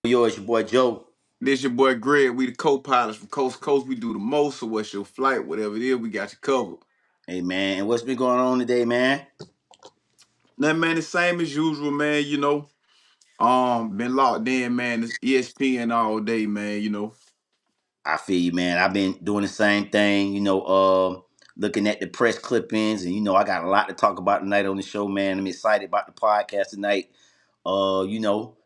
Yours, your boy Joe. This your boy Greg. We the co-pilots from coast to coast. We do the most. So what's your flight? Whatever it is, we got you covered. Hey man, and what's been going on today, man? Now, man, the same as usual, man. Been locked in, man. This ESPN all day, man. I feel you, man. I've been doing the same thing, looking at the press clippings, and I got a lot to talk about tonight on the show, man. I'm excited about the podcast tonight.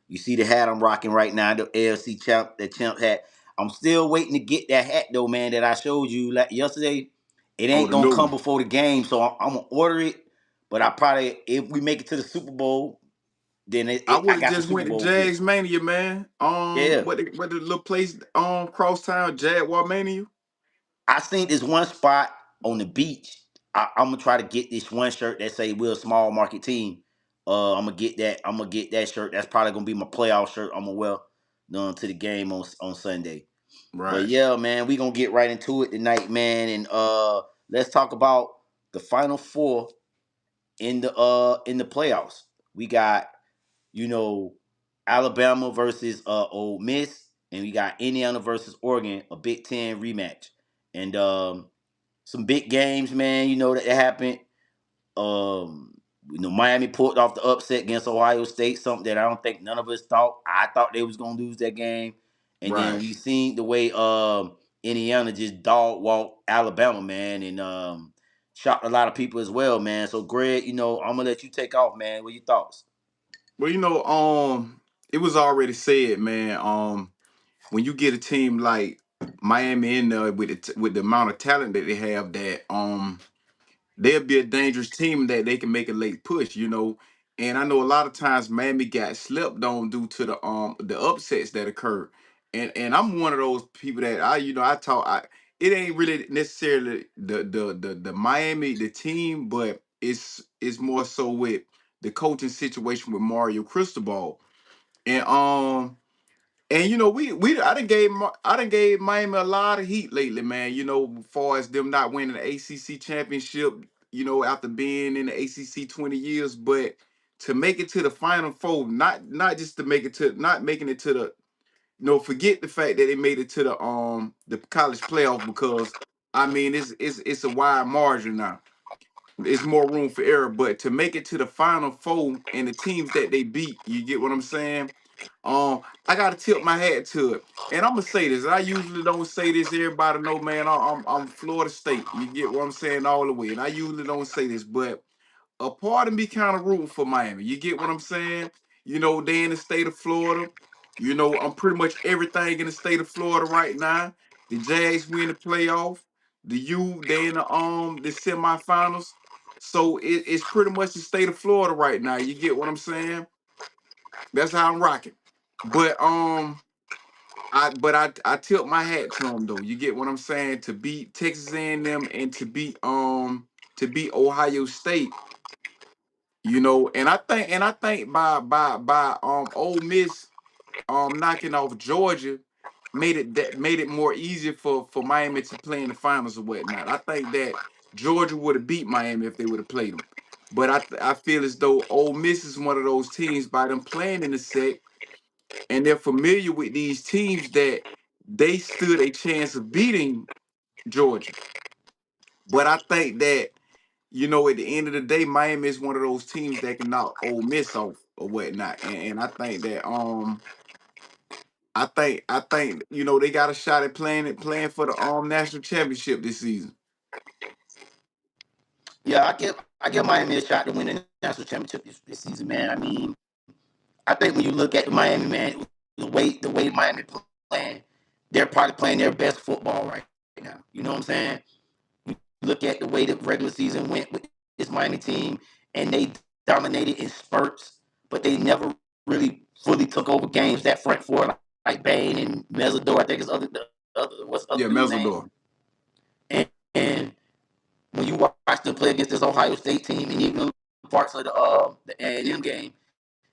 You see the hat I'm rocking right now, the AFC champ, the champ hat. I'm still waiting to get that hat though, man, that I showed you like yesterday. It Oh, ain't the gonna new come one. before the game, so I'm gonna order it. But I probably, if we make it to the Super Bowl, then I I would have got the just Super went to Bowl fit. Jags Mania, man. Yeah. What the little place crosstown Jaguar Mania? I seen this one spot on the beach. I'm gonna try to get this one shirt that say we're a small market team. I'm gonna get that. I'm gonna get that shirt. That's probably gonna be my playoff shirt. I'm gonna wear to the game on Sunday. But Right. yeah, man, we gonna get right into it tonight, man, and let's talk about the final four in the playoffs. We got you know Alabama versus Ole Miss, and we got Indiana versus Oregon, a Big Ten rematch, and some big games, man. That happened. Miami pulled off the upset against Ohio State, something that I don't think none of us thought. I thought they was gonna lose that game, and then Right. we seen the way Indiana just dog walked Alabama, man, and shocked a lot of people as well, man. So Greg, I'm gonna let you take off, man. What your thoughts? Well, it was already said, man. When you get a team like Miami in there with the amount of talent that they have, that they'll be a dangerous team that they can make a late push. And I know a lot of times Miami got slept on due to the upsets that occurred. And I'm one of those people that I talk. It ain't really necessarily the Miami the team, but it's more so with the coaching situation with Mario Cristobal. And we I done gave Miami a lot of heat lately, man. As far as them not winning the ACC championship, after being in the ACC 20 years, but to make it to the Final Four, not just to make it to not making it to the forget the fact that they made it to the college playoff, because I mean it's a wide margin now. It's more room for error, but to make it to the Final Four and the teams that they beat, you get what I'm saying? I gotta tip my hat to it, and I'm gonna say this. I usually don't say this. Everybody know, man. I'm Florida State. You get what I'm saying all the way, and I usually don't say this, but a part of me kind of rooting for Miami. You get what I'm saying? They in the state of Florida. I'm pretty much everything in the state of Florida right now. The Jags win the playoff. They in the semifinals. So it's pretty much the state of Florida right now. You get what I'm saying? That's how I'm rocking. But I tilt my hat to them though. You get what I'm saying? To beat Texas A&M and to beat Ohio State. And I think by Ole Miss knocking off Georgia made it more easier for Miami to play in the finals or whatnot. I think that Georgia would have beat Miami if they would have played them. But I feel as though Ole Miss is one of those teams, by them playing in the set, and they're familiar with these teams, that they stood a chance of beating Georgia. But I think that, at the end of the day, Miami is one of those teams that can knock Ole Miss off or whatnot. And I think that I think they got a shot at playing for the national championship this season. Yeah, I give Miami a shot to win the national championship this season, man. I mean, I think when you look at the Miami, man, the way Miami playing, they're probably playing their best football right now. You know what I'm saying? Look at the way the regular season went with this Miami team, and they dominated in spurts, but they never really fully took over games. That front four, like Bain and Mesidor, I think is what's the Yeah, other dude's name? Mesidor. And when you watch them play against this Ohio State team, and even parts of the A&M game,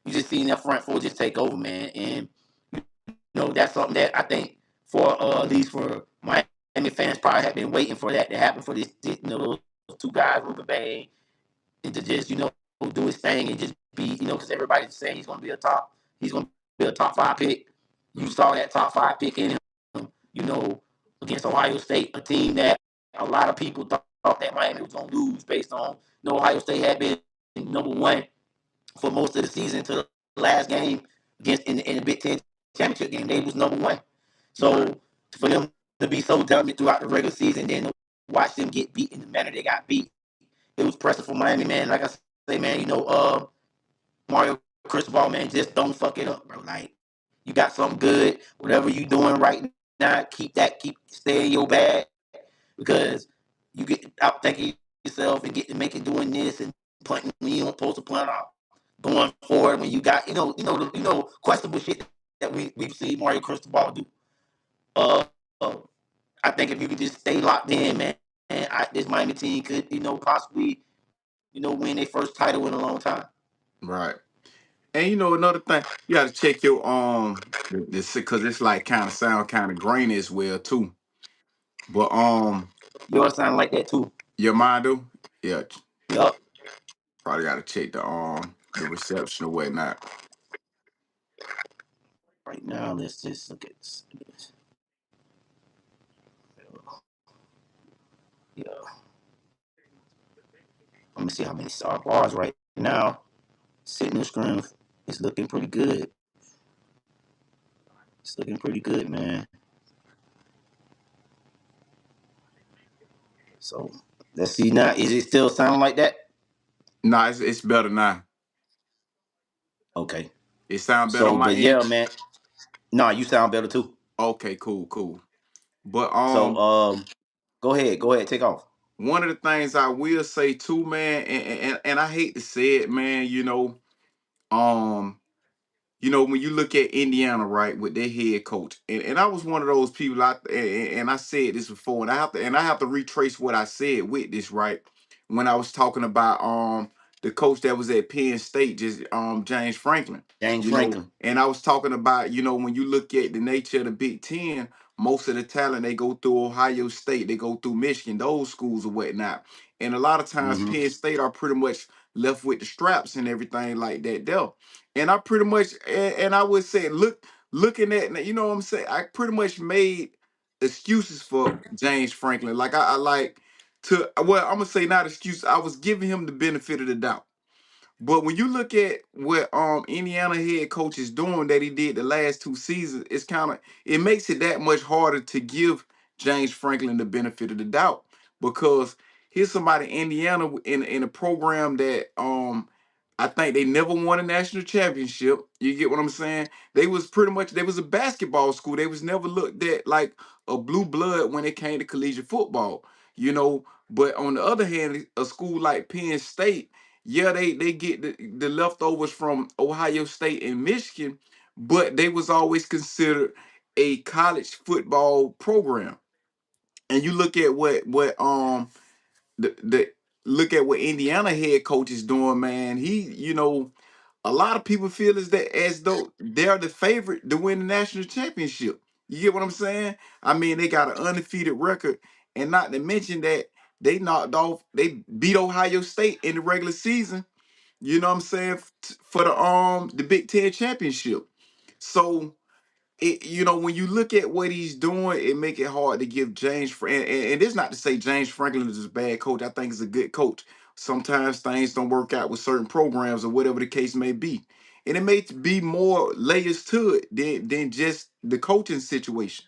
you just seen that front four just take over, man. And that's something that I think for at least for Miami fans probably have been waiting for that to happen for those two guys, Ruben Bay, and to just do his thing and just be because everybody's saying he's going to be a top 5 pick. you saw that top 5 pick in him, against Ohio State, a team that a lot of people thought that Miami was going to lose based on, Ohio State had been number one for most of the season to the last game against in the Big Ten championship game. They was number one. So for them to be so dominant throughout the regular season, then to watch them get beat in the manner they got beat, it was pressing for Miami, man. Like I say, man, Mario Cristobal, man, just don't fuck it up, bro. Like, you got something good, whatever you doing right now, keep stay in your bag, because you get out thinking yourself and get to making doing this and punting when you don't supposed to punt off, going forward when you got questionable shit that we've seen Mario Cristobal do. Uh, uh, I think if you could just stay locked in, man, this Miami team could, possibly, win their first title in a long time. Right. And another thing, you got to check your this because it's like kind of sound kind of grainy as well too. But Yours sound like that too. your mind do, yeah. Yup. Probably got to check the reception or whatnot. Right now, let's just look at this. Yeah. Let me see how many star bars right now. Sitting screen is looking pretty good. It's looking pretty good, man. So let's see now. Is it still sounding like that? Nah, it's better now. Okay. It sound better on So, my but end. yeah, man. Nah, you sound better too. Okay, cool. But So, go ahead. Go ahead. Take off. one of the things I will say too, man, and I hate to say it, man, um, when you look at Indiana, right, with their head coach, and I was one of those people out, and I said this before, and I have to retrace what I said with this, right, when I was talking about the coach that was at Penn State, just James Franklin, James Franklin. and I was talking about when you look at the nature of the Big Ten, most of the talent they go through Ohio State, they go through Michigan, those schools or whatnot, and a lot of times Mm-hmm. Penn State are pretty much left with the straps and everything like that there. And I pretty much, and I would say, looking at, what I'm saying, I pretty much made excuses for James Franklin. Like I like well, I'm gonna say not excuse. I was giving him the benefit of the doubt. But when you look at what Indiana head coach is doing that he did the last 2 seasons, it makes it that much harder to give James Franklin the benefit of the doubt, because here's somebody Indiana in a program that I think they never won a national championship. You get what I'm saying? They was a basketball school. They was never looked at like a blue blood when it came to collegiate football, But on the other hand, a school like Penn State, yeah, they get the leftovers from Ohio State and Michigan, but they was always considered a college football program. And you look at what the look at what Indiana head coach is doing, man. A lot of people feel as though they're the favorite to win the national championship. You get what I'm saying? I mean, they got an undefeated record, and not to mention that they beat Ohio State in the regular season. You know what I'm saying, for the Big Ten championship. So when you look at what he's doing, it make it hard to give and it's not to say James Franklin is a bad coach. I think he's a good coach. Sometimes things don't work out with certain programs or whatever the case may be, and it may be more layers to it than just the coaching situation.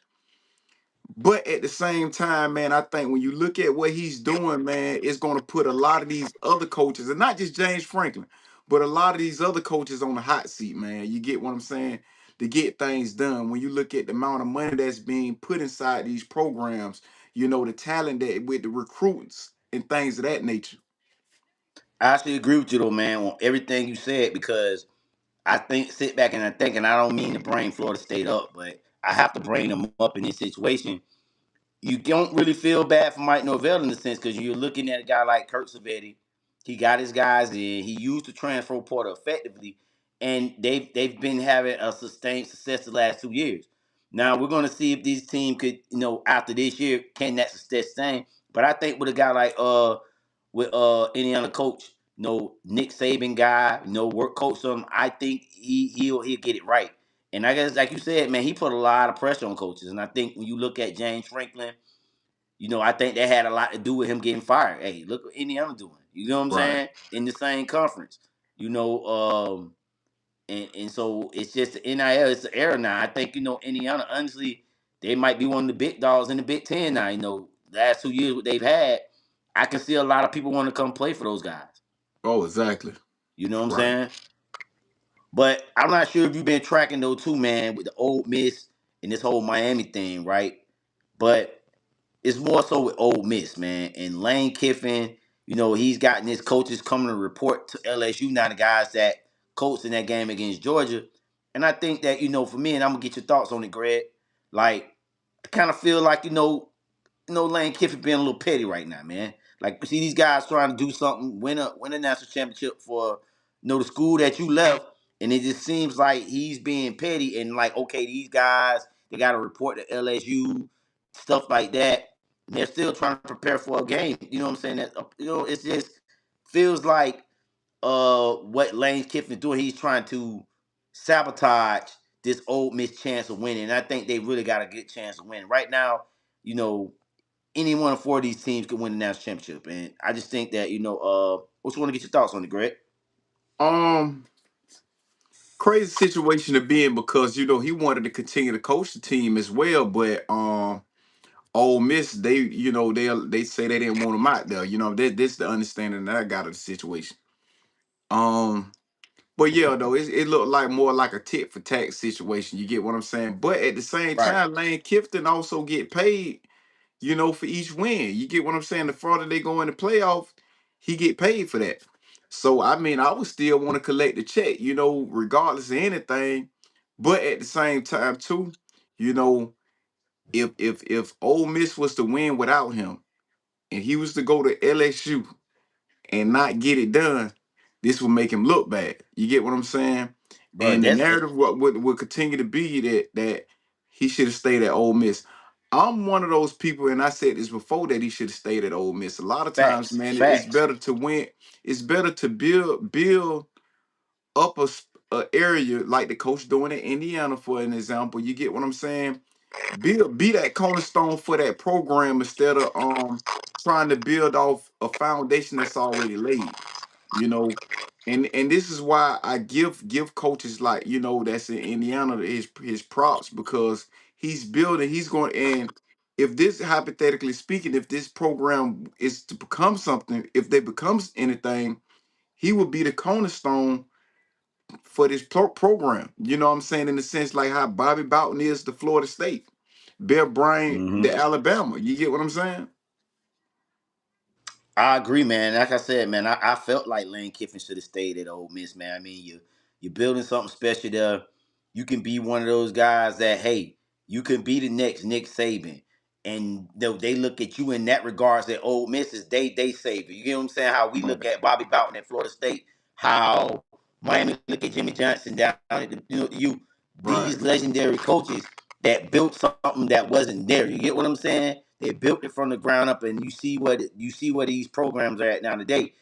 But at the same time, man, I think when you look at what he's doing, man, it's going to put a lot of these other coaches, and not just James Franklin, but a lot of these other coaches on the hot seat, man. You get what I'm saying? To get things done. When you look at the amount of money that's being put inside these programs, the talent that with the recruits and things of that nature. I actually agree with you though, man, on everything you said, because sit back and I think, and I don't mean to bring Florida State up, but I have to bring them up in this situation. You don't really feel bad for Mike Norvell in the sense, because you're looking at a guy like Kurt Savetti. He got his guys in. He used the transfer portal effectively, and they've been having a sustained success the last 2 years. Now we're going to see if this team could, after this year, can that success sustain. But I think with a guy like with Indiana coach, Nick Saban guy, work coach him, I think he'll get it right. And I guess, like you said, man, he put a lot of pressure on coaches. And I think when you look at James Franklin, I think that had a lot to do with him getting fired. Hey, look what Indiana doing. You know what I'm Right. saying? In the same conference. You know, and so it's just the NIL, it's the era now. I think, Indiana, honestly, they might be one of the big dogs in the Big Ten now. Last 2 years what they've had, I can see a lot of people want to come play for those guys. Oh, exactly. You know what I'm Right. saying? But I'm not sure if you've been tracking those two, man, with the Ole Miss and this whole Miami thing, right? But it's more so with Ole Miss, man. And Lane Kiffin, he's gotten his coaches coming to report to LSU now, the guys that coached in that game against Georgia. And I think that, for me, and I'm gonna get your thoughts on it, Greg. Like, I kind of feel like, Lane Kiffin being a little petty right now, man. Like, see these guys trying to do something, win a national championship for, the school that you left, and it just seems like he's being petty and like, okay, these guys, they got to report to LSU, stuff like that. And they're still trying to prepare for a game. You know what I'm saying? That it just feels like what Lane Kiffin doing. He's trying to sabotage this Ole Miss chance of winning. And I think they really got a good chance of winning right now. You know, any one of four of these teams could win the national championship. And I just think that, what you want to get your thoughts on it, Greg? Um, Crazy situation to be in because he wanted to continue to coach the team as well, but Ole Miss, they say they didn't want him out there. This the understanding that I got of the situation. Um, but yeah, though it looked like more like a tit for tat situation. You get what I'm saying? But at the same Right. time, Lane Kiffin also get paid, for each win. You get what I'm saying? The farther they go in the playoff, he get paid for that. So I mean, I would still want to collect the check, regardless of anything. But at the same time, too, you know, if Ole Miss was to win without him, and he was to go to LSU and not get it done, this will make him look bad. You get what I'm saying? Bro, And the that's narrative would continue to be that he should have stayed at Ole Miss. I'm one of those people, and I said this before, that he should have stayed at Ole Miss. A lot of times, facts. man, it's Facts. better to win. It's better to build up a area like the coach doing in Indiana, for an example. You get what I'm saying? Be that cornerstone for that program instead of trying to build off a foundation that's already laid. You know, and this is why I give coaches like that's in Indiana his props, because he's building. He's going, and if this, hypothetically speaking, if this program is to become something, if they becomes anything, he would be the cornerstone for this program. You know what I'm saying? In the sense like how Bobby Bowden is to Florida State, Bill Bryant Hmm. to Alabama. You get what I'm saying? I agree, man. Like I said, man, I felt like Lane Kiffin should have stayed at Ole Miss, man. I mean, you're building something special there. You can be one of those guys that, hey, you can be the next Nick Saban, and they look at you in that regards that Ole Miss is they savior. You get what I'm saying? How we look Right. at Bobby Bowden at Florida State, how Miami look at Jimmy Johnson down at you. Right. These legendary coaches that built something that wasn't there. You get what I'm saying? They built it from the ground up, and you see where these programs are at now today.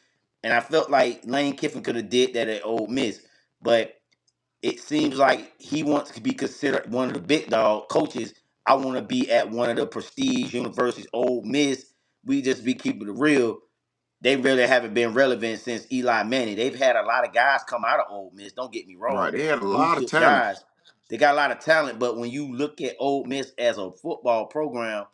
And I felt like Lane Kiffin could have did that at Ole Miss, but it seems like he wants to be considered one of the big dog coaches. I want to be at one of the prestige universities. Ole Miss, we just be keeping it real. They really haven't been relevant since Eli Manning. They've had a lot of guys come out of Ole Miss. Don't get me Right. wrong, They had a blue lot of chip talent. guys. They got a lot of talent, but when you look at Ole Miss as a football program,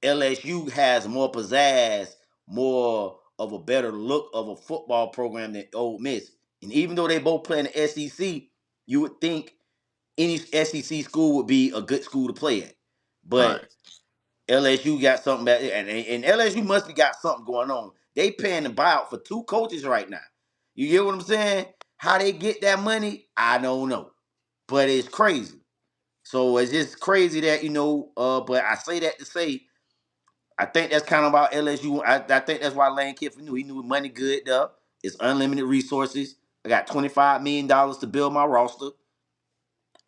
LSU has more pizzazz, more of a better look of a football program than Ole Miss. And even though they both play in the SEC, you would think any SEC school would be a good school to play at. But Right. LSU got something back there, and LSU must be got something going on. They paying the buyout for two coaches right now. You get what I'm saying? How they get that money, I don't know, but it's crazy. So it's just crazy that But I say that to say I think that's kind of about LSU. I think that's why Lane Kiffin knew. He knew money good though. It's unlimited resources. I got $25 million to build my roster.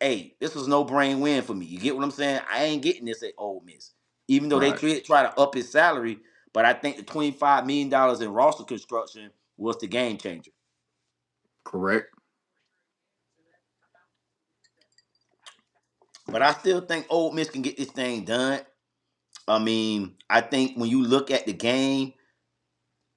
Hey, this was no brain win for me. You get what I'm saying? I ain't getting this at Ole Miss. Even though they Right. try to up his salary, but I think the $25 million in roster construction was the game changer. Correct. But I still think Ole Miss can get this thing done. I mean, I think when you look at the game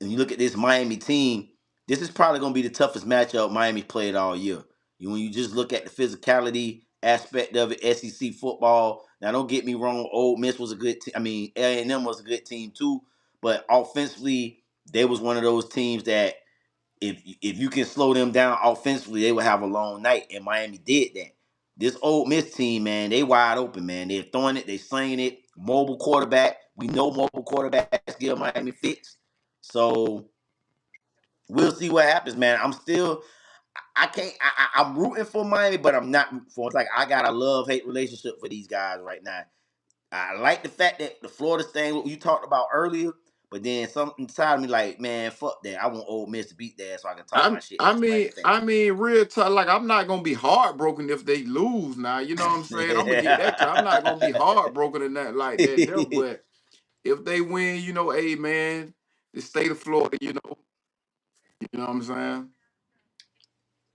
and you look at this Miami team, this is probably going to be the toughest matchup Miami played all year. When you just look at the physicality aspect of it, SEC football. Now, don't get me wrong, Ole Miss was a good team. I mean, A&M was a good team too. But offensively, they was one of those teams that if you can slow them down offensively, they would have a long night. And Miami did that. This Ole Miss team, man, they wide open, man. They're throwing it, they slinging it. Mobile quarterback. We know mobile quarterbacks give Miami fits. So we'll see what happens, man. I'm still, I can't, I'm rooting for Miami, but I'm not rooting for. It's like I got a love hate relationship for these guys right now. I like the fact that the Florida thing what you talked about earlier, but then something inside me like, man, fuck that. I want Ole Miss to beat that so I can talk my shit as a Miami Real talk. Like I'm not gonna be heartbroken if they lose. Now, you know what I'm saying. I'm gonna get that. I'm not gonna be heartbroken in that like that. There, fan. but if they win, hey man, the state of Florida, you know what I'm saying.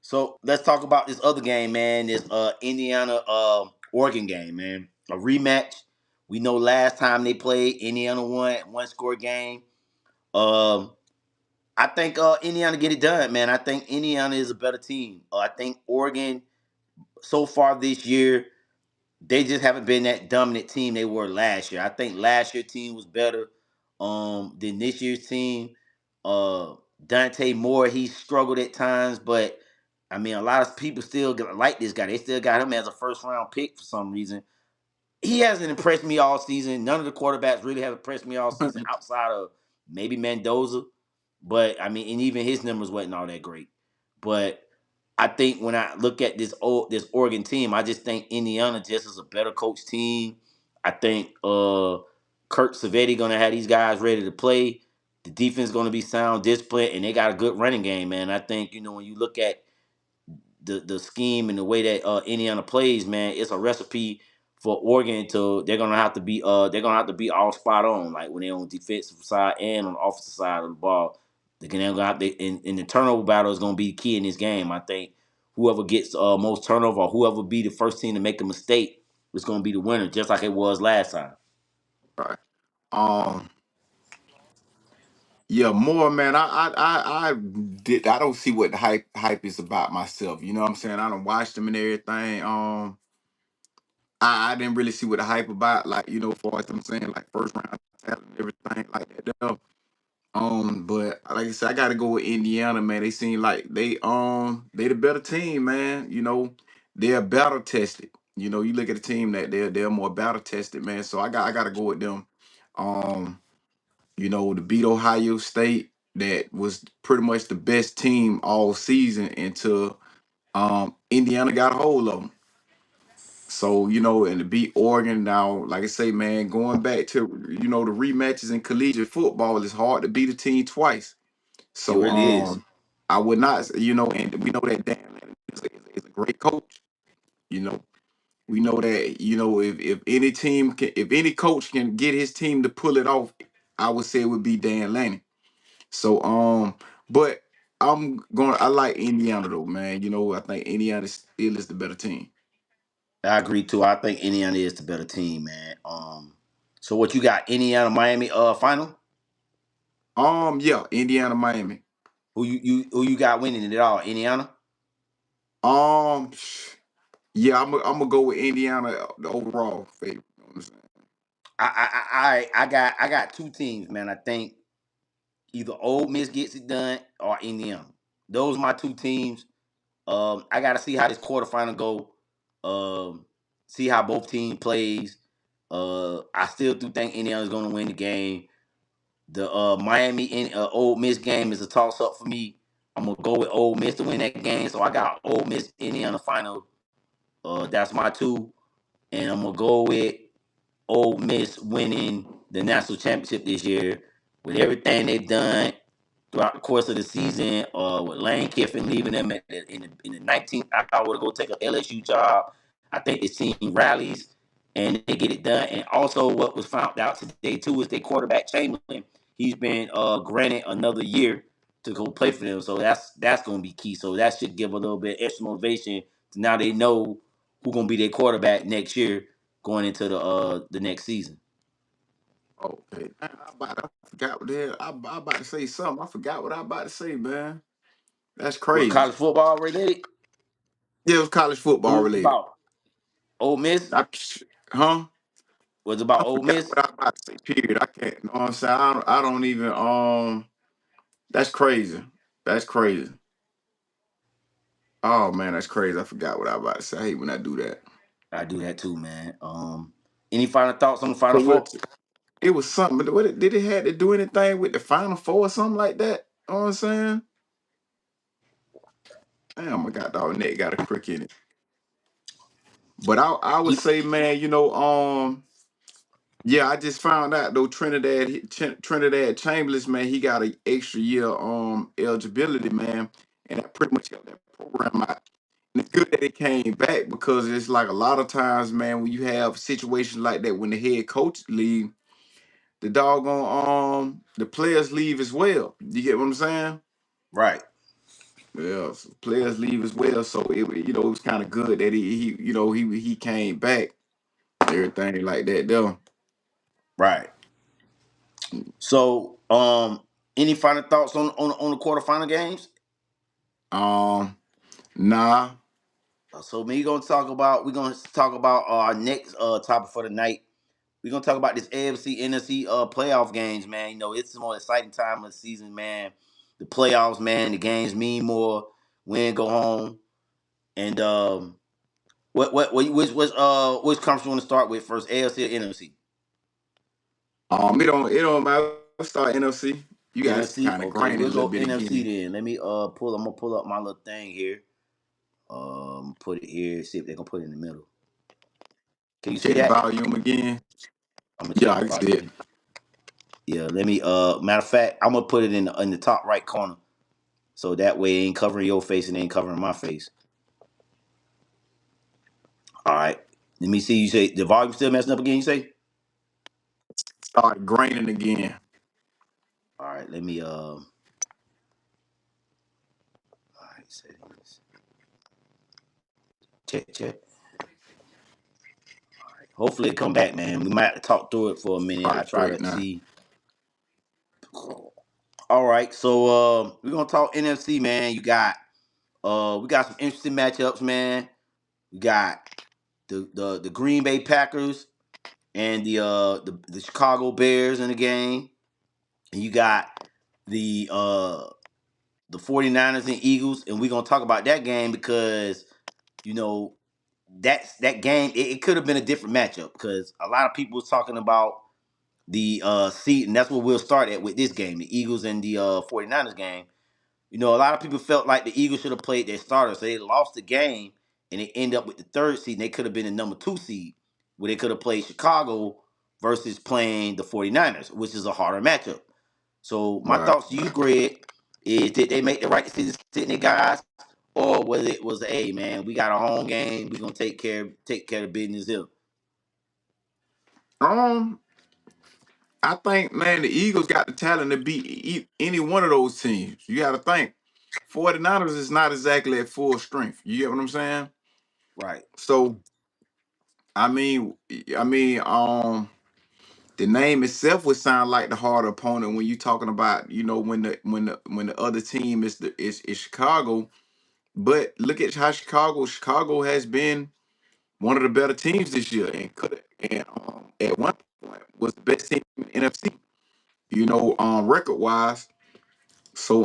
So let's talk about this other game, man. This Indiana Oregon game, man. A rematch. We know last time they played, Indiana won one score game. Um, I think Indiana get it done, man. I think Indiana is a better team. I think Oregon so far this year, they just haven't been that dominant team they were last year. I think last year's team was better than this year's team. Uh Dante Moore, he struggled at times, but I mean a lot of people still like this guy. They still got him as a first round pick for some reason. He hasn't impressed me all season. None of the quarterbacks really have impressed me all season outside of maybe Mendoza. But I mean, and even his numbers wasn't all that great. But I think when I look at this Oregon team, I just think Indiana just is a better coach team. I think Kurt Savetti gonna have these guys ready to play. The defense gonna be sound, disciplined, and they got a good running game, man. I think when you look at the scheme and the way that Indiana plays, man, it's a recipe for Oregon to they're gonna have to be all spot on, like when they're on the defensive side and on the offensive side of the ball. They're gonna have to, in the turnover battle is gonna be key in this game. I think whoever gets most turnover or whoever be the first team to make a mistake is gonna be the winner, just like it was last time. Right. Um. Yeah, more man. I don't see what the hype is about myself. You know what I'm saying? I don't watch them and everything. I didn't really see what the hype about. Like for what I'm saying, like first round talent and everything like that. But like I said, I got to go with Indiana, man. They seem like they the better team, man. They're battle tested. You look at the team that they're more battle tested, man. So I got to go with them. Um. To beat Ohio State, that was pretty much the best team all season until Indiana got a hold of them. So, and to beat Oregon now, like I say, man, going back to, the rematches in collegiate football, it's hard to beat a team twice. It So, really is. I would not, and we know that Dan Lanning is a great coach. You know, we know that, if any team if any coach can get his team to pull it off, I would say it would be Dan Lanning. So but I like Indiana though, man. I think Indiana still is the better team. I agree too. I think Indiana is the better team, man. So what you got? Indiana Miami final? Yeah, Indiana, Miami. Who you got winning it all? Indiana? Um yeah, I'm gonna go with Indiana, the overall favorite. You know what I'm saying? I got two teams, man. I think either Ole Miss gets it done or Indiana. Those are my two teams. I got to see how this quarterfinal go. See how both teams plays. I still do think Indiana's going to win the game. The Miami and Ole Miss game is a toss up for me. I'm gonna go with Ole Miss to win that game. So I got Ole Miss Indiana final. That's my two, and I'm gonna go with Ole Miss winning the national championship this year with everything they've done throughout the course of the season, with Lane Kiffin leaving them in the 19th hour to go take an LSU job. I think this team rallies and they get it done. And also, what was found out today too is their quarterback Chamberlain. He's been granted another year to go play for them, so that's going to be key. So that should give a little bit extra motivation. Now they know who gonna be their quarterback next year going into the next season. Okay. I forgot what the hell. I about to say something. I forgot what I about to say, man. That's What, crazy. college football related? Yeah, it was college What football was it related. about? Ole Miss? I, huh? Was it about I Ole forgot Miss? what I about to say. Period. I can't. You know what I'm saying? I don't even. That's crazy. That's crazy. Oh man, that's crazy. I forgot what I about to say. I hate when I do that. I do that too, man. Any final thoughts on the Final So Four? what? It was something. But did it had to do anything with the Final Four or something like that? You know what I'm saying? Damn, my goddamn neck got a crick in it. But I would say, man, yeah, I just found out though Trinidad Chambliss, man, he got an extra year eligibility, man, and that pretty much helped that program out. And it's good that it came back because it's like a lot of times, man, when you have situations like that, when the head coach leave, the doggone the players leave as well. You get what I'm saying? Right, Yeah, so players leave as well. So it was kind of good that he came back and everything like that though. right. So, any final thoughts on the quarterfinal games? Um, nah. So we're gonna talk about our next topic for the night. We're gonna talk about this AFC NFC playoff games, man. You know, it's the more exciting time of the season, man. The playoffs, man, the games mean more. Win, go home. And which conference you want to start with first? AFC or NFC? It don't matter. Let's start NFC. You guys NFC. kind of Okay, grinding we'll a little go bit NFC again. then. Let me I'm gonna pull up my little thing here. Put it here. See if they can put it in the middle. Can you see Check the that? volume again. I'm gonna Yeah, check I the can see it. volume. Yeah, let me. Matter of fact, I'm gonna put it in the top right corner, so that way it ain't covering your face and it ain't covering my face. All right. Let me see. You say the volume still messing up again? You say? Start grinding again. All right. Let me. All right. Settings. Check. Check. Hopefully it come back, man. We might have to talk through it for a minute. I Probably try straight to now. see. All right. So we're gonna talk NFC, man. We got some interesting matchups, man. We got the Green Bay Packers and the Chicago Bears in the game. And you got the 49ers and Eagles, and we're gonna talk about that game because you know that game it could have been a different matchup because a lot of people was talking about the seed, and that's what we'll start at with this game, the Eagles and the 49ers game. You know, a lot of people felt like the Eagles should have played their starter, so they lost the game and they end up with the third seed, and they could have been the number 2 seed, where they could have played Chicago versus playing the 49ers, which is a harder matchup. So my Right. thoughts to you, Greg, is did they make the right decision sitting their guys, or whether it was a man, we got a home game, we're gonna take care of business here. Um, I think, man, the Eagles got the talent to beat any one of those teams. You got to think. 49ers is not exactly at full strength. You get what I'm saying? Right. So, I mean, I mean, the name itself would sound like the harder opponent when you're talking about, when the other team is Chicago. But look at how Chicago has been one of the better teams this year, and could and at one point was the best team in the NFC. Record wise. So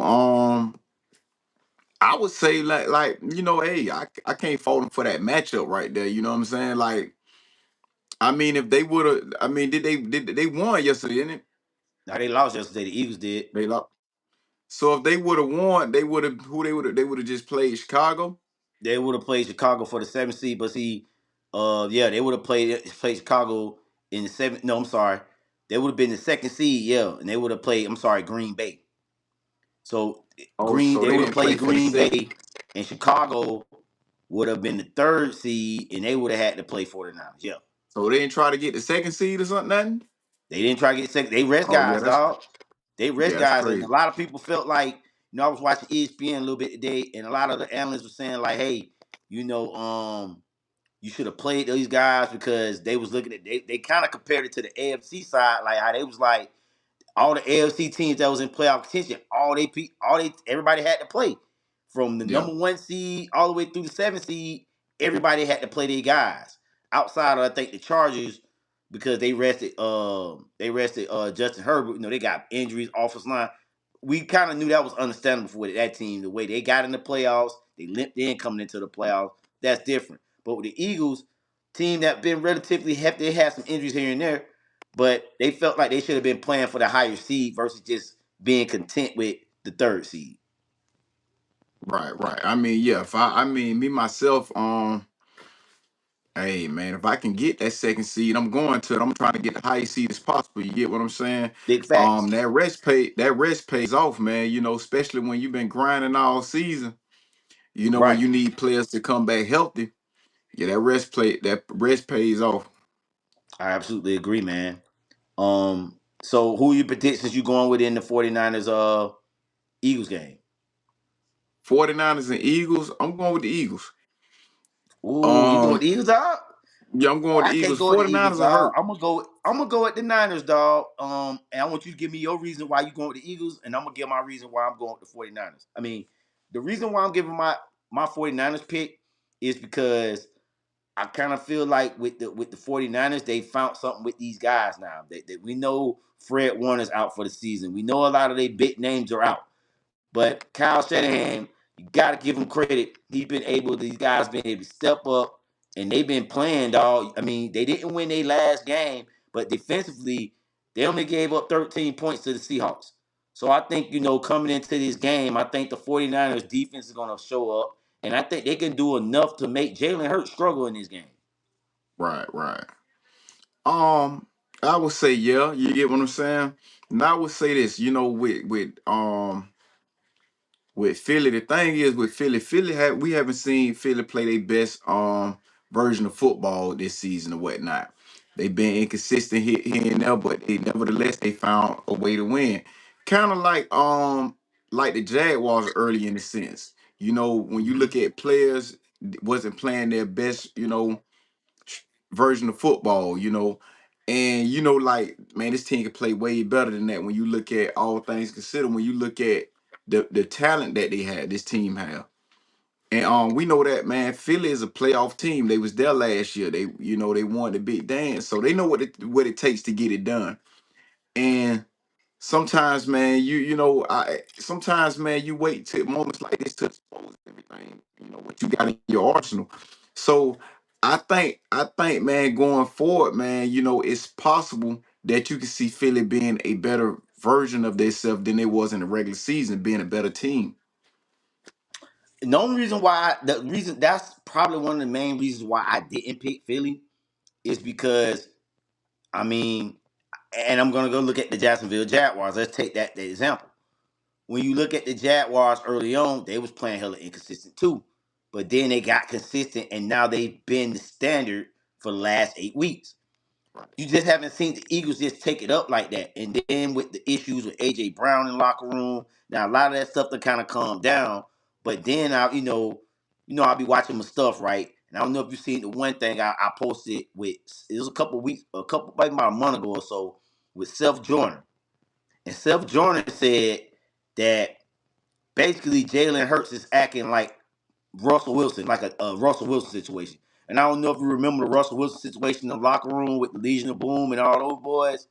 I would say hey, I can't fault them for that matchup right there. You know what I'm saying? Like, I mean, if they would have, I mean, did they won yesterday, didn't it? Now they lost yesterday. The Eagles did. They lost. So if they would have won, they would have just played Chicago. They would have played Chicago for the 7th seed, but see, yeah, they would have played Chicago in the seventh. No, I'm sorry, they would have been the 2nd seed, yeah, and they would have played. I'm sorry, Green Bay. So Oh, so they they would have didn't play played for the Green second. Bay, and Chicago would have been the 3rd seed, and they would have had to play 49ers. Yeah, So they didn't try to get the second seed or something, nothing. they didn't try to get second. They rest Oh yeah, guys, that's dog. They rest yeah, that's guys, and a crazy. lot of people felt like I was watching ESPN a little bit today, and a lot of the analysts were saying like, hey, you know, You should have played these guys because they was looking at they kind of compared it to the AFC side, like how they was like all the AFC teams that was in playoff contention, everybody had to play. From the Yeah. number 1 seed all the way through the 7th seed, everybody had to play their guys. Outside of I think the Chargers, because they rested Justin Herbert. They got injuries, offensive line. We kind of knew that was understandable for that team, the way they got in the playoffs. They limped in coming into the playoffs. That's different. But with the Eagles, team that been relatively hefty, they had some injuries here and there, but they felt like they should have been playing for the higher seed versus just being content with the 3rd seed. Right, right. I mean, yeah, if I mean me myself, hey man, if I can get that second seed, I'm going to it. I'm trying to get the highest seed as possible. You get what I'm saying? Big facts. That rest pays off, man. Especially when you've been grinding all season. When Right. you need players to come back healthy. Yeah, that rest pays off. I absolutely agree, man. So who are your predictions you going with in the 49ers Eagles game? 49ers and Eagles. I'm going with the Eagles. Ooh, you going with Um, the Eagles, dog? yeah, I'm going with I the can't Eagles. go with the Eagles, 49ers are dog. hurt. I'm gonna go at the Niners, dog. And I want you to give me your reason why you going with the Eagles, and I'm gonna give my reason why I'm going with the 49ers. I mean, the reason why I'm giving my 49ers pick is because I kind of feel like with the 49ers, they found something with these guys now. That we know Fred Warner's out for the season. We know a lot of their big names are out. But Kyle Shanahan, you got to give him credit. These guys been able to step up, and they've been playing, dog. I mean, they didn't win their last game, but defensively, they only gave up 13 points to the Seahawks. So I think, coming into this game, I think the 49ers defense is going to show up, and I think they can do enough to make Jalen Hurts struggle in this game. Right, right. Um, I would say yeah. You get what I'm saying? And I would say this. With Philly, the thing is with Philly, we haven't seen Philly play their best version of football this season or whatnot. They've been inconsistent here and there, but nevertheless they found a way to win. Kind of like the Jaguars early in the sense. When you Mm-hmm. look at players wasn't playing their best, version of football, and like man, this team can play way better than that when you look at all things considered, when you look at the talent that they had, this team have. And we know that man, Philly is a playoff team. They was there last year. They won the big dance. So they know what it takes to get it done. And sometimes, man, I sometimes, man, you wait till moments like this to expose everything, what you got in your arsenal. So I think, man, going forward, man, it's possible that you can see Philly being a better version of themselves than they was in the regular season, being a better team. And the reason that's probably one of the main reasons why I didn't pick Philly is because I mean, and I'm gonna go look at the Jacksonville Jaguars. Let's take that the example. When you look at the Jaguars early on, they was playing hella inconsistent too. But then they got consistent and now they've been the standard for the last 8 weeks. Right. You just haven't seen the Eagles just take it up like that. And then with the issues with AJ Brown in the locker room, now a lot of that stuff to kind of calm down. But then I'll be watching my stuff, right? And I don't know if you've seen the one thing I posted with it was a couple weeks, like about a month ago or so, with Seth Joyner. And Seth Joyner said that basically Jalen Hurts is acting like Russell Wilson, like a Russell Wilson situation. And I don't know if you remember the Russell Wilson situation in the locker room with the Legion of Boom and all those boys.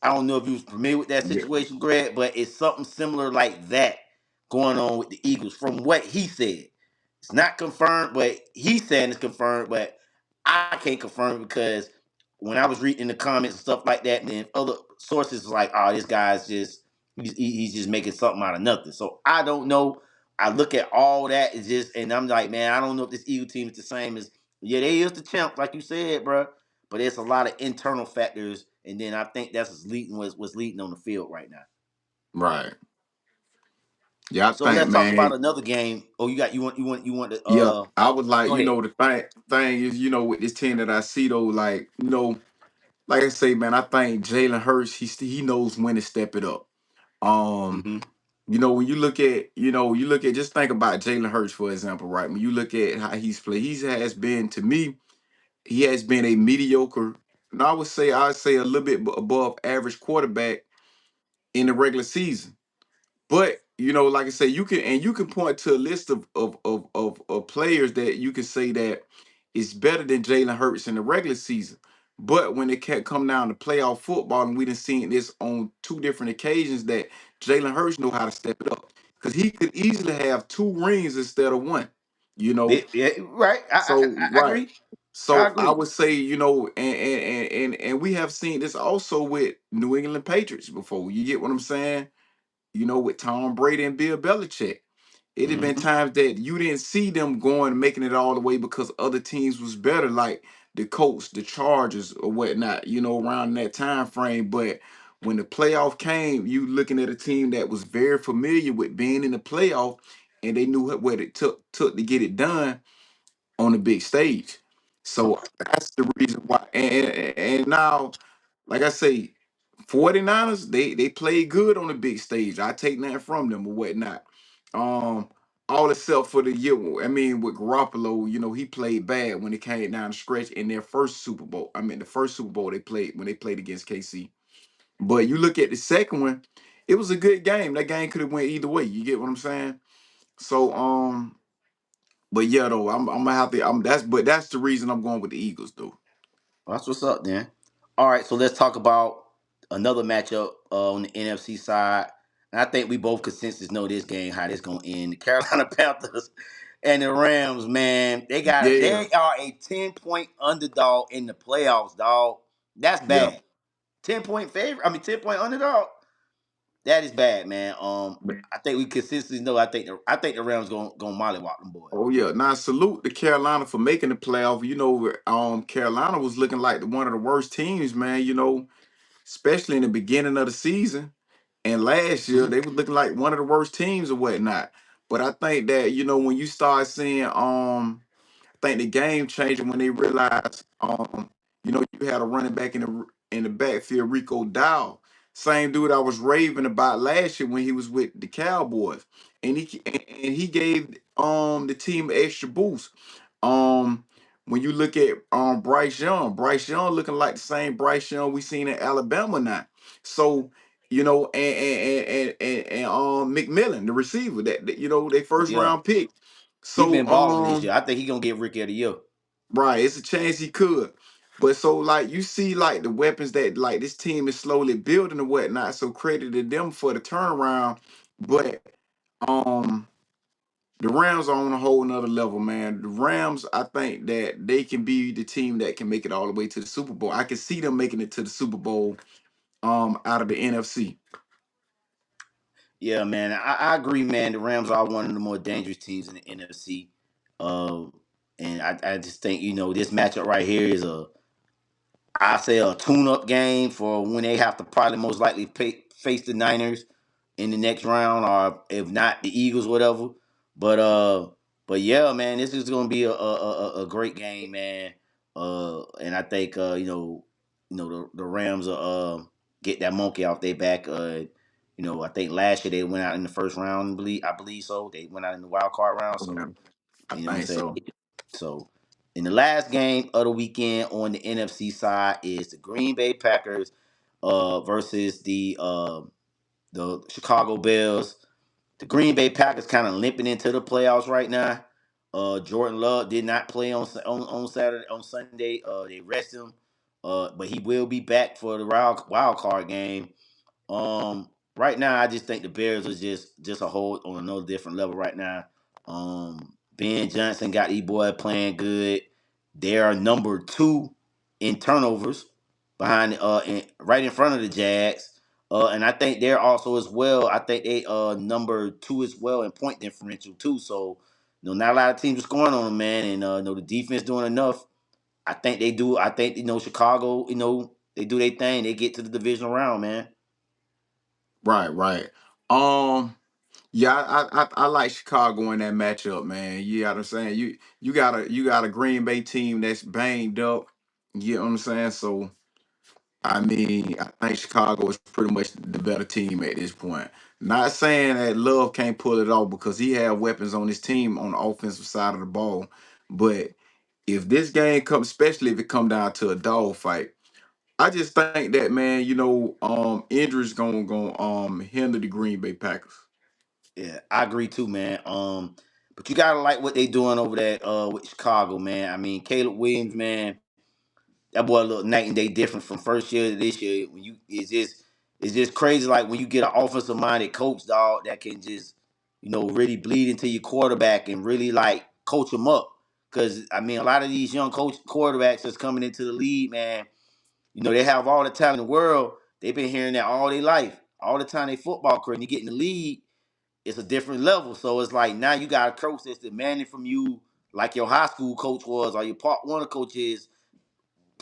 I don't know if you was familiar with that Yeah. situation, Greg, but it's something similar like that going on with the Eagles from what he said. It's not confirmed, but he's saying it's confirmed, but I can't confirm it because when I was reading the comments and stuff like that, and then other sources like, oh, this guy's just he's just making something out of nothing. So I don't know. I look at all that is just, and I'm like, man, I don't know if this Eagle team is the same as yeah, they is the champ, like you said, bro. But it's a lot of internal factors, and then I think that's what's leading on the field right now. Right. Yeah, I So think, let's talk about man. another game. Oh, you want to Yeah, I was like, go ahead. the thing is, with this team that I see though, like, like I say, man, I think Jalen Hurts, he knows when to step it up. Um, Mm-hmm. When you look at just think about Jalen Hurts, for example, right? When you look at how he's played, he has been, to me, he has been a mediocre, and I'd say a little bit above average quarterback in the regular season. But like I say, you can point to a list of players that you can say that is better than Jalen Hurts in the regular season. But when it can't come down to playoff football, and we done seen this on two different occasions that Jalen Hurts know how to step it up. Because he could easily have two rings instead of one. You know, Yeah, right. so I right. agree. I So I agree. would say, and we have seen this also with New England Patriots before. You get what I'm saying? With Tom Brady and Bill Belichick. It had been Hmm. times that you didn't see them going making it all the way because other teams was better, like the Colts, the Chargers, or whatnot, around that time frame. But when the playoff came, you looking at a team that was very familiar with being in the playoff, and they knew what it took to get it done on the big stage. So that's the reason why. And now, like I say, 49ers, they played good on the big stage. I take nothing from them or whatnot. Um, all except for the year. I mean, with Garoppolo, he played bad when it came down the stretch in their first Super Bowl. I mean, the first Super Bowl they played when they played against KC. But you look at the second one, it was a good game. That game could have went either way. You get what I'm saying? So but yeah, though, I'm gonna have to. That's the reason I'm going with the Eagles, though. Well, that's what's up, then. All right, so let's talk about another matchup on the NFC side. And I think we both consensus know this game how this gonna end. The Carolina Panthers and the Rams, man, Yeah, they are a 10-point underdog in the playoffs, dog. That's yeah. bad. 10-point favorite. I mean, 10-point underdog. That is bad, man. I think we consistently know. I think the Rams gonna mollywop them boys. Oh yeah. Now salute to Carolina for making the playoff. Carolina was looking like one of the worst teams, man. Especially in the beginning of the season. And last year they was looking like one of the worst teams or whatnot. But I think that when you start seeing think the game changed when they realized, you had a running back in the backfield, Rico Dow, same dude I was raving about last year when he was with the Cowboys, and he gave the team an extra boost. Um, when you look at Bryce Young looking like the same Bryce Young we seen in Alabama now. So and McMillan, the receiver that they Oh first yeah, round pick. he So been balling this year. I think he gonna get Rookie of the Year. right, it's a chance he could. But so like you see like the weapons that like this team is slowly building and whatnot. So credit to them for the turnaround. But um the Rams are on a whole nother level, man. The Rams, I think that they can be the team that can make it all the way to the Super Bowl. I can see them making it to the Super Bowl out of the NFC. Yeah, man, I agree, man. The Rams are one of the more dangerous teams in the NFC. Um, and I just think this matchup right here is I say a tune-up game for when they have to probably most likely face the Niners in the next round, or if not the Eagles, whatever. But but yeah, man, this is gonna be a great game, man. And I think the Rams will get that monkey off their back. I think last year they went out in the first round. I believe so. They went out in the wild card round. So Yeah, I you know what I'm think saying. so. So in the last game of the weekend on the NFC side is the Green Bay Packers versus the Chicago Bears. The Green Bay Packers kind of limping into the playoffs right now. Jordan Love did not play on Saturday on Sunday. They rest him, but he will be back for the wild card game. Right now, I just think the Bears are just a whole on another different level right now. Ben Johnson got these boy playing good. They are number two in turnovers behind right in front of the Jags. And I think they're also as well. I think they number two as well in point differential too. So not a lot of teams are scoring on them, man. And the defense doing enough. I think they do. I think Chicago. They do their thing. They get to the divisional round, man. Right, right. Um Yeah, I like Chicago in that matchup, man. You got what I'm saying? You got a Green Bay team that's banged up. You know what I'm saying? So I mean, I think Chicago is pretty much the better team at this point. Not saying that Love can't pull it off because he had weapons on his team on the offensive side of the ball. But if this game comes, especially if it come down to a dog fight, I just think that man, injuries gonna hinder the Green Bay Packers. Yeah, I agree too, man. But you gotta like what they doing over there with Chicago, man. I mean, Caleb Williams, man, that boy look night and day different from first year to this year. When you it's just crazy. Like when you get an offensive minded coach, dog, that can just really bleed into your quarterback and really like coach him up. Because I mean, a lot of these young coach quarterbacks that's coming into the league, man, they have all the talent in the world. They've been hearing that all their life, all the time they football career. And you get in the league, it's a different level. So it's like now you got a coach that's demanding from you, like your high school coach was, or your part one coach is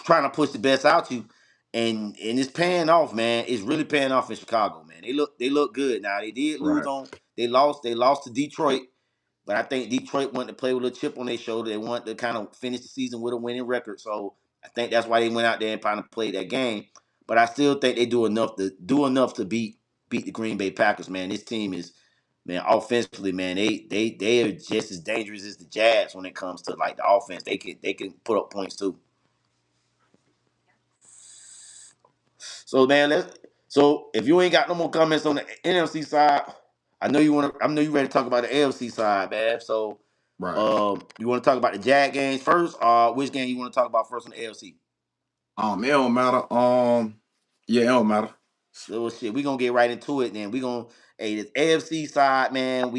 trying to push the best out you, and it's paying off, man. It's really paying off in Chicago, man. They look good now. They did lose Right. on they lost to Detroit, but I think Detroit wanted to play with a chip on their shoulder. They wanted to kind of finish the season with a winning record, so I think that's why they went out there and kind of played that game. But I still think they do enough to beat the Green Bay Packers, man. This team is, man, offensively, man, they are just as dangerous as the Jags when it comes to like the offense. They can put up points too. So man, so if you ain't got no more comments on the NFC side, I know you ready to talk about the AFC side, man. So Right. you want to talk about the Jag games first, or which game you want to talk about first on the AFC? It don't matter. Yeah, it don't matter. So shit, we gonna get right into it then. We gonna this AFC side, man,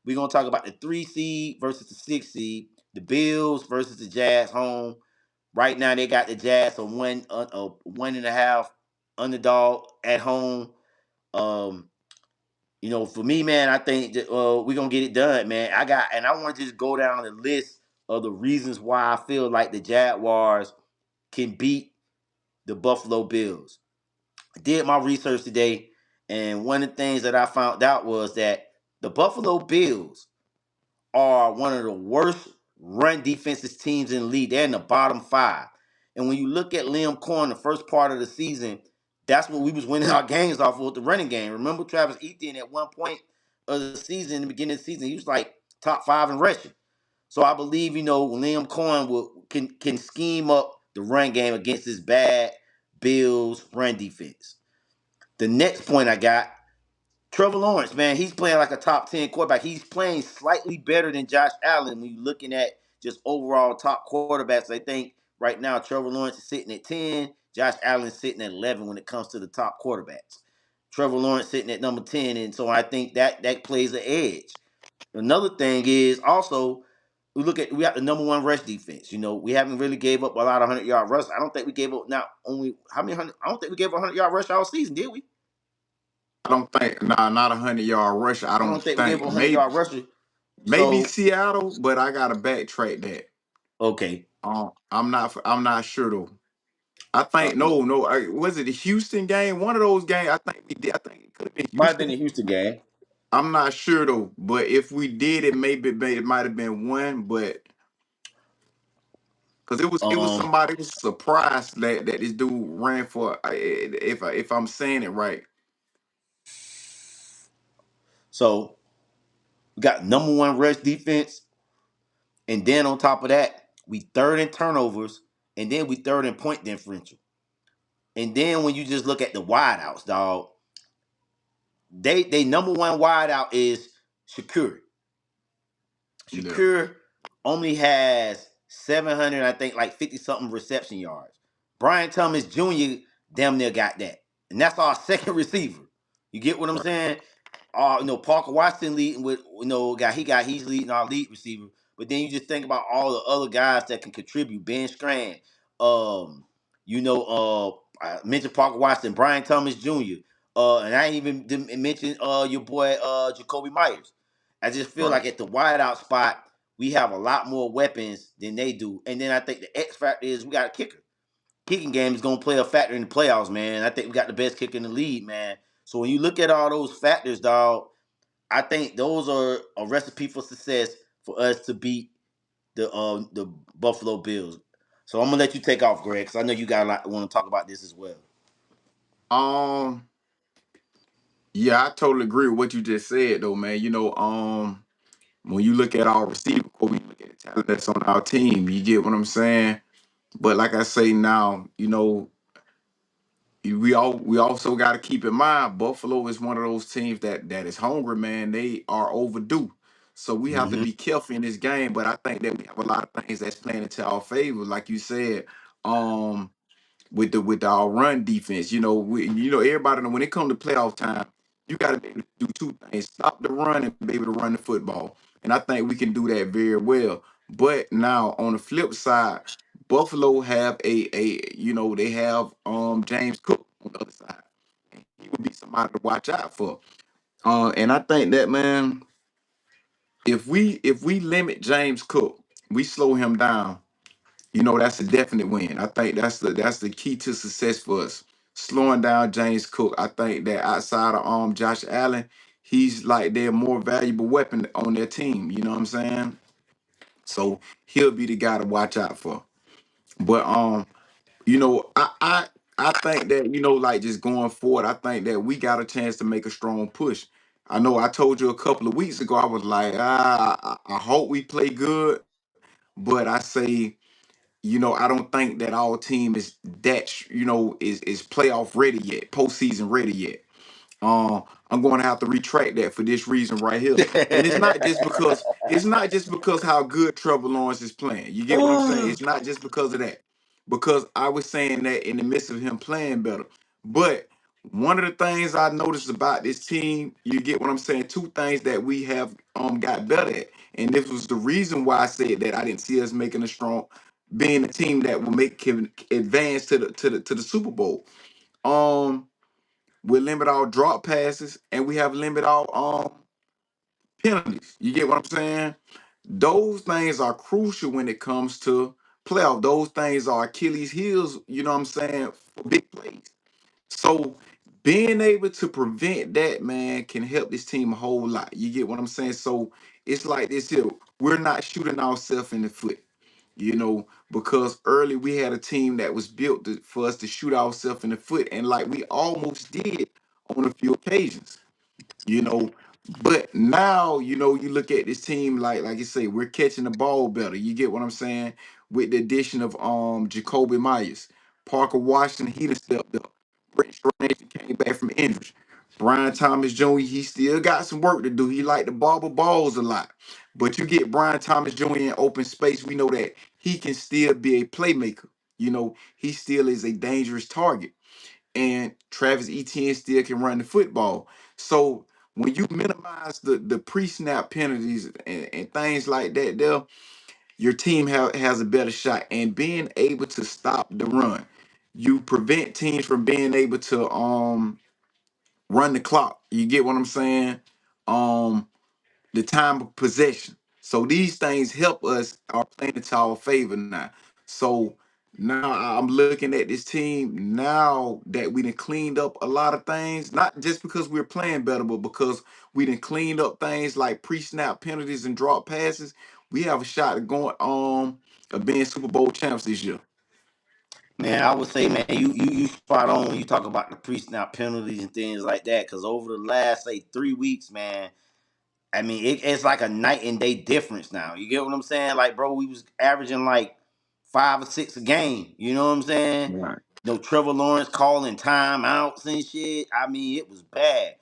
we gonna talk about the 3 seed versus the 6 seed, the Bills versus the Jazz home. Right now they got the Jazz a 1.5 underdog at home. Um, for me, man, I think that we're gonna get it done, man. I want to just go down the list of the reasons why I feel like the Jaguars can beat the Buffalo Bills. I did my research today, and one of the things that I found out was that the Buffalo Bills are one of the worst run defensive teams in the league. They're in the bottom five. And when you look at Liam Cohen, the first part of the season, that's what we was winning our games off with the running game. Remember Travis Etienne at one point of the season, in the beginning of the season, he was like top five in rushing. So I believe, Liam Cohen can scheme up the run game against this bad Bills run defense. The next point I got, Trevor Lawrence, man, he's playing like a top 10 quarterback. He's playing slightly better than Josh Allen when you're looking at just overall top quarterbacks. I think right now Trevor Lawrence is sitting at 10. Josh Allen is sitting at 11 when it comes to the top quarterbacks. Trevor Lawrence sitting at number 10, and so I think that plays an edge. Another thing is also we got the number one rush defense. We haven't really gave up a lot of 100-yard rush. I don't think we gave up not only how many hundred. I don't think we gave up 100-yard rush all season, did we? I don't think not 100-yard rush. I I don't don't think we gave think up 100-yard rusher. maybe So Seattle, but I gotta backtrack that. okay, I'm not sure though. I think it no. Was it the Houston game? One of those games. I think we did. I think it could have been might have been Houston. the Houston game. I'm not sure though. But if we did, it might have been one. But because it was Um, somebody was surprised that this dude ran for. If I'm saying it right. so we got number one rush defense, and then on top of that, we third in turnovers, and then we third in point differential. And then when you just look at the wideouts, dog, they number one wideout is Shakur. Yeah. Shakur only has 700, I think, like 50 something reception yards. Brian Thomas Jr. damn near got that, and that's our second receiver. You get what I'm Right. saying? Parker Washington leading with he's leading our lead receiver. But then you just think about all the other guys that can contribute. Ben Strand, I mentioned Parker Washington, Brian Thomas Jr. And I ain't even didn't mention your boy Jacoby Myers. I just feel Right. like at the wideout spot, we have a lot more weapons than they do. And then I think the X factor is we got a kicker. Kicking game is gonna play a factor in the playoffs, man. I think we got the best kicker in the league, man. So when you look at all those factors, dog, I think those are a recipe for success for us to beat the Buffalo Bills. So I'm gonna let you take off, Greg, because I know you got a lot want to talk about this as well. Um, yeah, I totally agree with what you just said, though, man. When you look at our receiver core, when you look at the talent that's on our team, you get what I'm saying. But like I say now, we also got to keep in mind Buffalo is one of those teams that is hungry, man. They are overdue, so we have to Mm-hmm. be careful in this game. But I think that we have a lot of things that's playing into our favor, like you said. Um, with our run defense. Everybody know when it comes to playoff time, you got to be able to do two things: stop the run and be able to run the football. And I think we can do that very well. But now on the flip side, Buffalo have they have James Cook on the other side. He would be somebody to watch out for. And I think that, man, if we limit James Cook, we slow him down, that's a definite win. I think that's the key to success for us. Slowing down James Cook. I think that outside of Josh Allen, he's like their more valuable weapon on their team. You know what I'm saying? So he'll be the guy to watch out for. But I think that, like just going forward, I think that we got a chance to make a strong push. I know I told you a couple of weeks ago, I was like, I hope we play good, but I say, I don't think that our team is is playoff ready yet, postseason ready yet. I'm going to have to retract that for this reason right here. And it's not just because how good Trevor Lawrence is playing. You get what I'm saying? It's not just because of that. Because I was saying that in the midst of him playing better. But one of the things I noticed about this team, you get what I'm saying, two things that we have got better at. And this was the reason why I said that I didn't see us making a strong being a team that will make him advance to the Super Bowl. Um we limit our drop passes and we have limit our penalties. You get what I'm saying? Those things are crucial when it comes to playoff. Those things are Achilles heels, you know what I'm saying, for big plays. So being able to prevent that, man, can help this team a whole lot. You get what I'm saying? So it's like this here. We're not shooting ourselves in the foot, because early we had a team that was built for us to shoot ourselves in the foot, and like we almost did on a few occasions, you know. But now, you look at this team like you say, we're catching the ball better. You get what I'm saying? With the addition of Jacoby Myers, Parker Washington, he done stepped up. Brent Strange came back from injury. Brian Thomas Jr., he still got some work to do. He like to bobble balls a lot. But you get Brian Thomas Jr. in open space, we know that he can still be a playmaker. He still is a dangerous target. And Travis Etienne still can run the football. So when you minimize the pre-snap penalties and things like that, there, your team has a better shot. And being able to stop the run, you prevent teams from being able to run the clock. You get what I'm saying? Um, the time of possession. So these things help us are playing into our favor now. So now I'm looking at this team now that we done cleaned up a lot of things, not just because we're playing better, but because we done cleaned up things like pre-snap penalties and drop passes. We have a shot at going of being Super Bowl champs this year. Man, I would say, man, you spot on when you talk about the pre-snap penalties and things like that. Because over the last, say, 3 weeks, man, I mean, it's like a night and day difference now. You get what I'm saying? Like, bro, we was averaging like 5 or 6 a game. You know what I'm saying? Right. No Trevor Lawrence calling timeouts and shit. I mean, it was bad.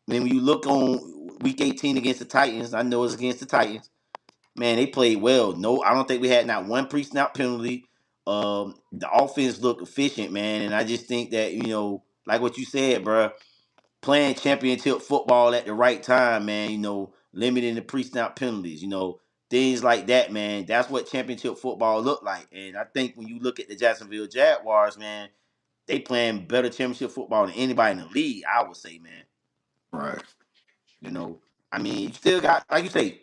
Then when you look on week 18 against the Titans, I know it's against the Titans. Man, they played well. No, I don't think we had not one pre-snap penalty. The offense looked efficient, man, and I just think that like what you said, bro, playing championship football at the right time, man. Limiting the pre-snap penalties. Things like that, man. That's what championship football look like. And I think when you look at the Jacksonville Jaguars, man, they playing better championship football than anybody in the league. I would say, man. Right. You know, I mean, you still got, like you say,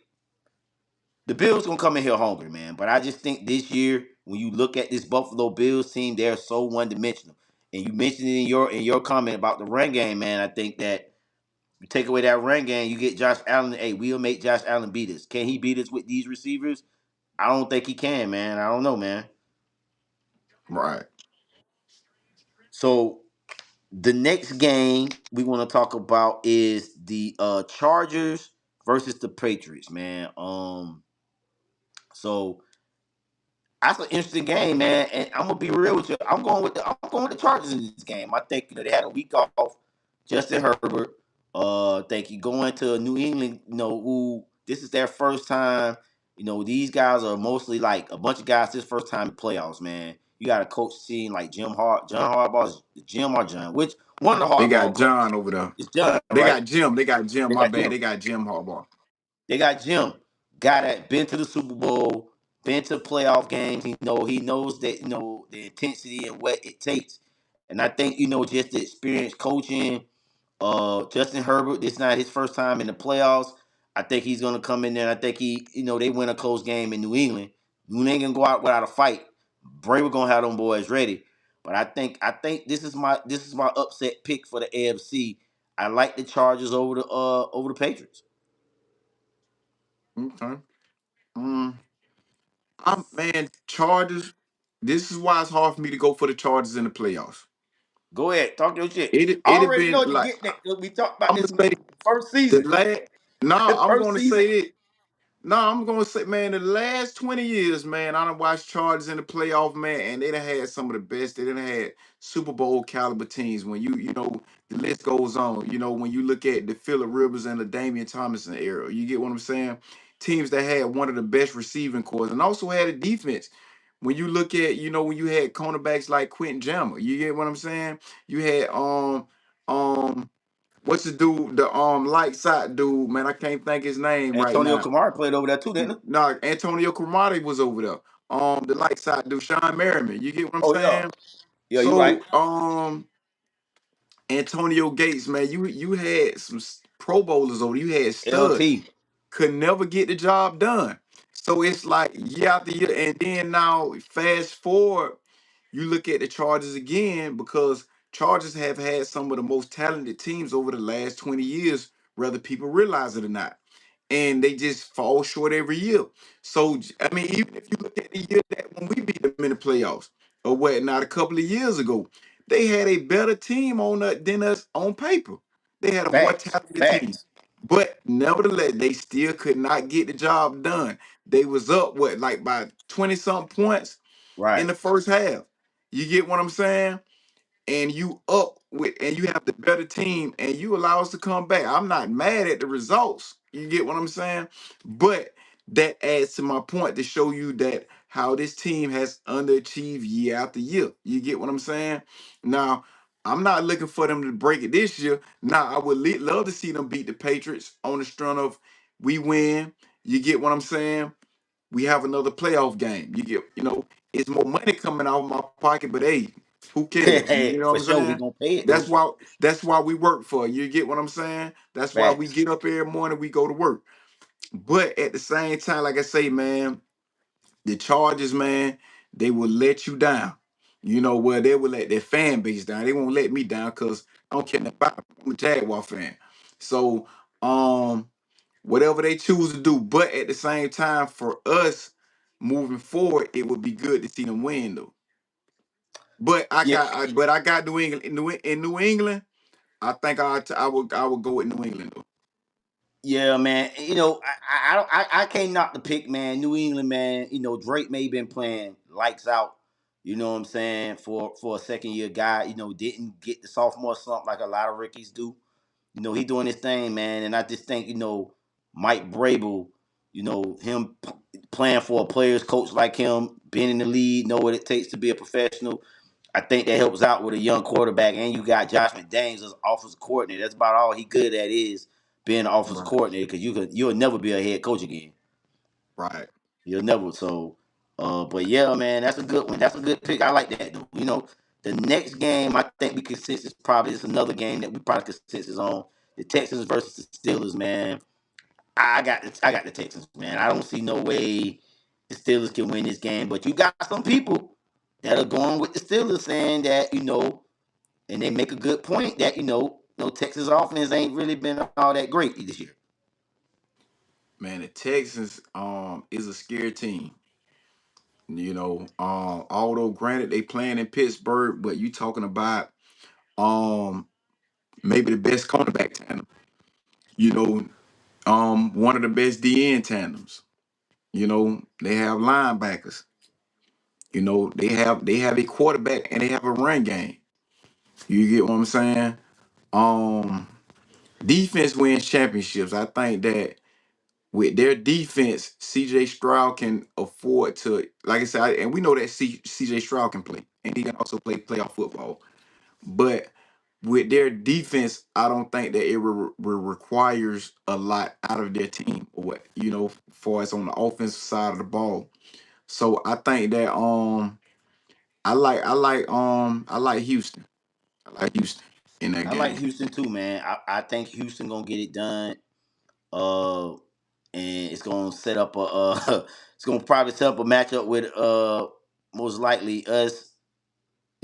the Bills gonna come in here hungry, man. But I just think this year, when you look at this Buffalo Bills team, they're so one dimensional. And you mentioned it in your comment about the run game, man. I think that you take away that run game, you get Josh Allen. Hey, we'll make Josh Allen beat us. Can he beat us with these receivers? I don't think he can, man. I don't know, man. Right. So the next game we want to talk about is the Chargers versus the Patriots, man. So that's an interesting game, man. And I'm gonna be real with you. I'm going with the Chargers in this game. I think they had a week off. Justin Herbert. I think you going to New England. Who this is their first time. These guys are mostly like a bunch of guys. This first time in playoffs, man. You got a coach team like John Harbaugh's Jim or John. Which one of the They got Harbaugh coaches? John over there. It's John, They right? got Jim. They got Jim. They My got bad. Jim. They got Jim Harbaugh. They got Jim, guy that been to the Super Bowl, been to playoff games. He knows that the intensity and what it takes. And I think just the experience coaching. Justin Herbert. This not his first time in the playoffs. I think he's gonna come in there. And I think they win a close game in New England. New England ain't gonna go out without a fight. Bray, we're gonna have them boys ready. But I think this is my upset pick for the AFC. I like the Chargers over the Patriots. Okay. Mm, man, Chargers. This is why it's hard for me to go for the Chargers in the playoffs. Go ahead, talk your shit. I It had already know been what you're like getting at. 'Cause we talked about I'm gonna this say first the season. last. No, I'm First gonna season. say it. No, I'm gonna say, man, the last 20 years, man, I done watched Chargers in the playoff, man, and they done had some of the best. They done had Super Bowl caliber teams. When the list goes on. When you look at the Phillip Rivers and the Damian Thomason era, you get what I'm saying? Teams that had one of the best receiving cores and also had a defense. When you look at, when you had cornerbacks like Quentin Jammer, you get what I'm saying? You had um what's the dude, the light side dude, man, I can't think his name right Antonio now. Kamara played over there too, didn't he? No, Antonio Cromartie was over there. The light side dude, Sean Merriman. You get what I'm Oh yeah, saying? yeah, you're right. So, Antonio Gates, man, you had some Pro Bowlers over. You had studs, LT. could never get the job done. So it's like year after year, and then now fast forward, you look at the Chargers again because Chargers have had some of the most talented teams over the last 20 years, whether people realize it or not, and they just fall short every year. So I mean, even if you look at the year that when we beat them in the playoffs or whatnot a couple of years ago, they had a better team than us on paper. They had a more Facts, talented team, facts. but nevertheless, they still could not get the job done. They was up like by 20 something points in Right. the first half. You get what I'm saying? And you up with and you have the better team and you allow us to come back. I'm not mad at the results. You get what I'm saying? But that adds to my point to show you that how this team has underachieved year after year. You get what I'm saying? Now, I'm not looking for them to break it this year. Now, I would love to see them beat the Patriots on the strength of we win. You get what I'm saying? We have another playoff game. It's more money coming out of my pocket, but hey, who cares? You know what For I'm sure, we saying? gonna pay it That's though. why that's why we work for. You get what I'm saying? That's why we Facts. get up every morning, we go to work. But at the same time, like I say, man, the Chargers, man, they will let you down. They will let their fan base down. They won't let me down because I don't care nothing about them. I'm a Jaguar fan. So whatever they choose to do. But at the same time, for us moving forward, it would be good to see them win though. But Yeah, I got New England in New England. I think I would go with New England though. yeah, man. I can't knock the pick, man. New England, man. Drake may been playing lights out. You know what I'm saying, for a second year guy. Didn't get the sophomore slump like a lot of rookies do. He doing his thing, man. And I just think, Mike Brable, him playing for a player's coach like him, being in the lead, know what it takes to be a professional. I think that helps out with a young quarterback. And you got Josh McDaniels as offensive coordinator. That's about all he good at is being an offensive Right. coordinator because you'll never be a head coach again. Right. You'll never. So, but yeah, man, that's a good one. That's a good pick. I like that, though. The next game I think we consensus probably is another game that we probably consensus on. The Texans versus the Steelers, man. I got the Texans, man. I don't see no way the Steelers can win this game. But you got some people that are going with the Steelers saying that, and they make a good point that, Texas offense ain't really been all that great this year. Man, the Texans is a scary team. Although granted they playing in Pittsburgh, but you talking about um maybe the best cornerback tandem. You know, one of the best DN tandems. They have linebackers. They have a quarterback and they have a run game. You get what I'm saying? Um, Defense wins championships. I think that with their defense, CJ Stroud can afford to, like I said, and we know that CJ Stroud can play, and he can also play playoff football. But with their defense, I don't think that it requires a lot out of their team, or what far as on the offensive side of the ball. So I think that I like Houston. I like Houston in that I like game. Houston too, man. I think Houston gonna get it done. Uh, and it's gonna set up a it's gonna probably set up a matchup with most likely us.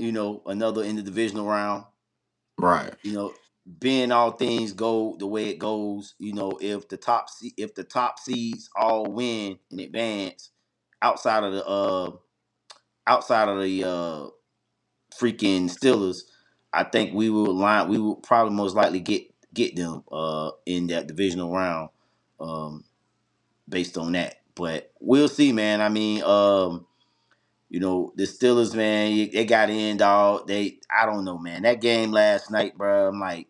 Another in the divisional round. Right, You know, being all things go the way it goes. If the top seeds all win in advance, outside of the freaking Steelers, I think we will line. We will probably most likely get them in that divisional round, um, based on that. But we'll see, man. I mean, the Steelers, man, they got in, dog. I don't know, man. That game last night, bro. I'm like,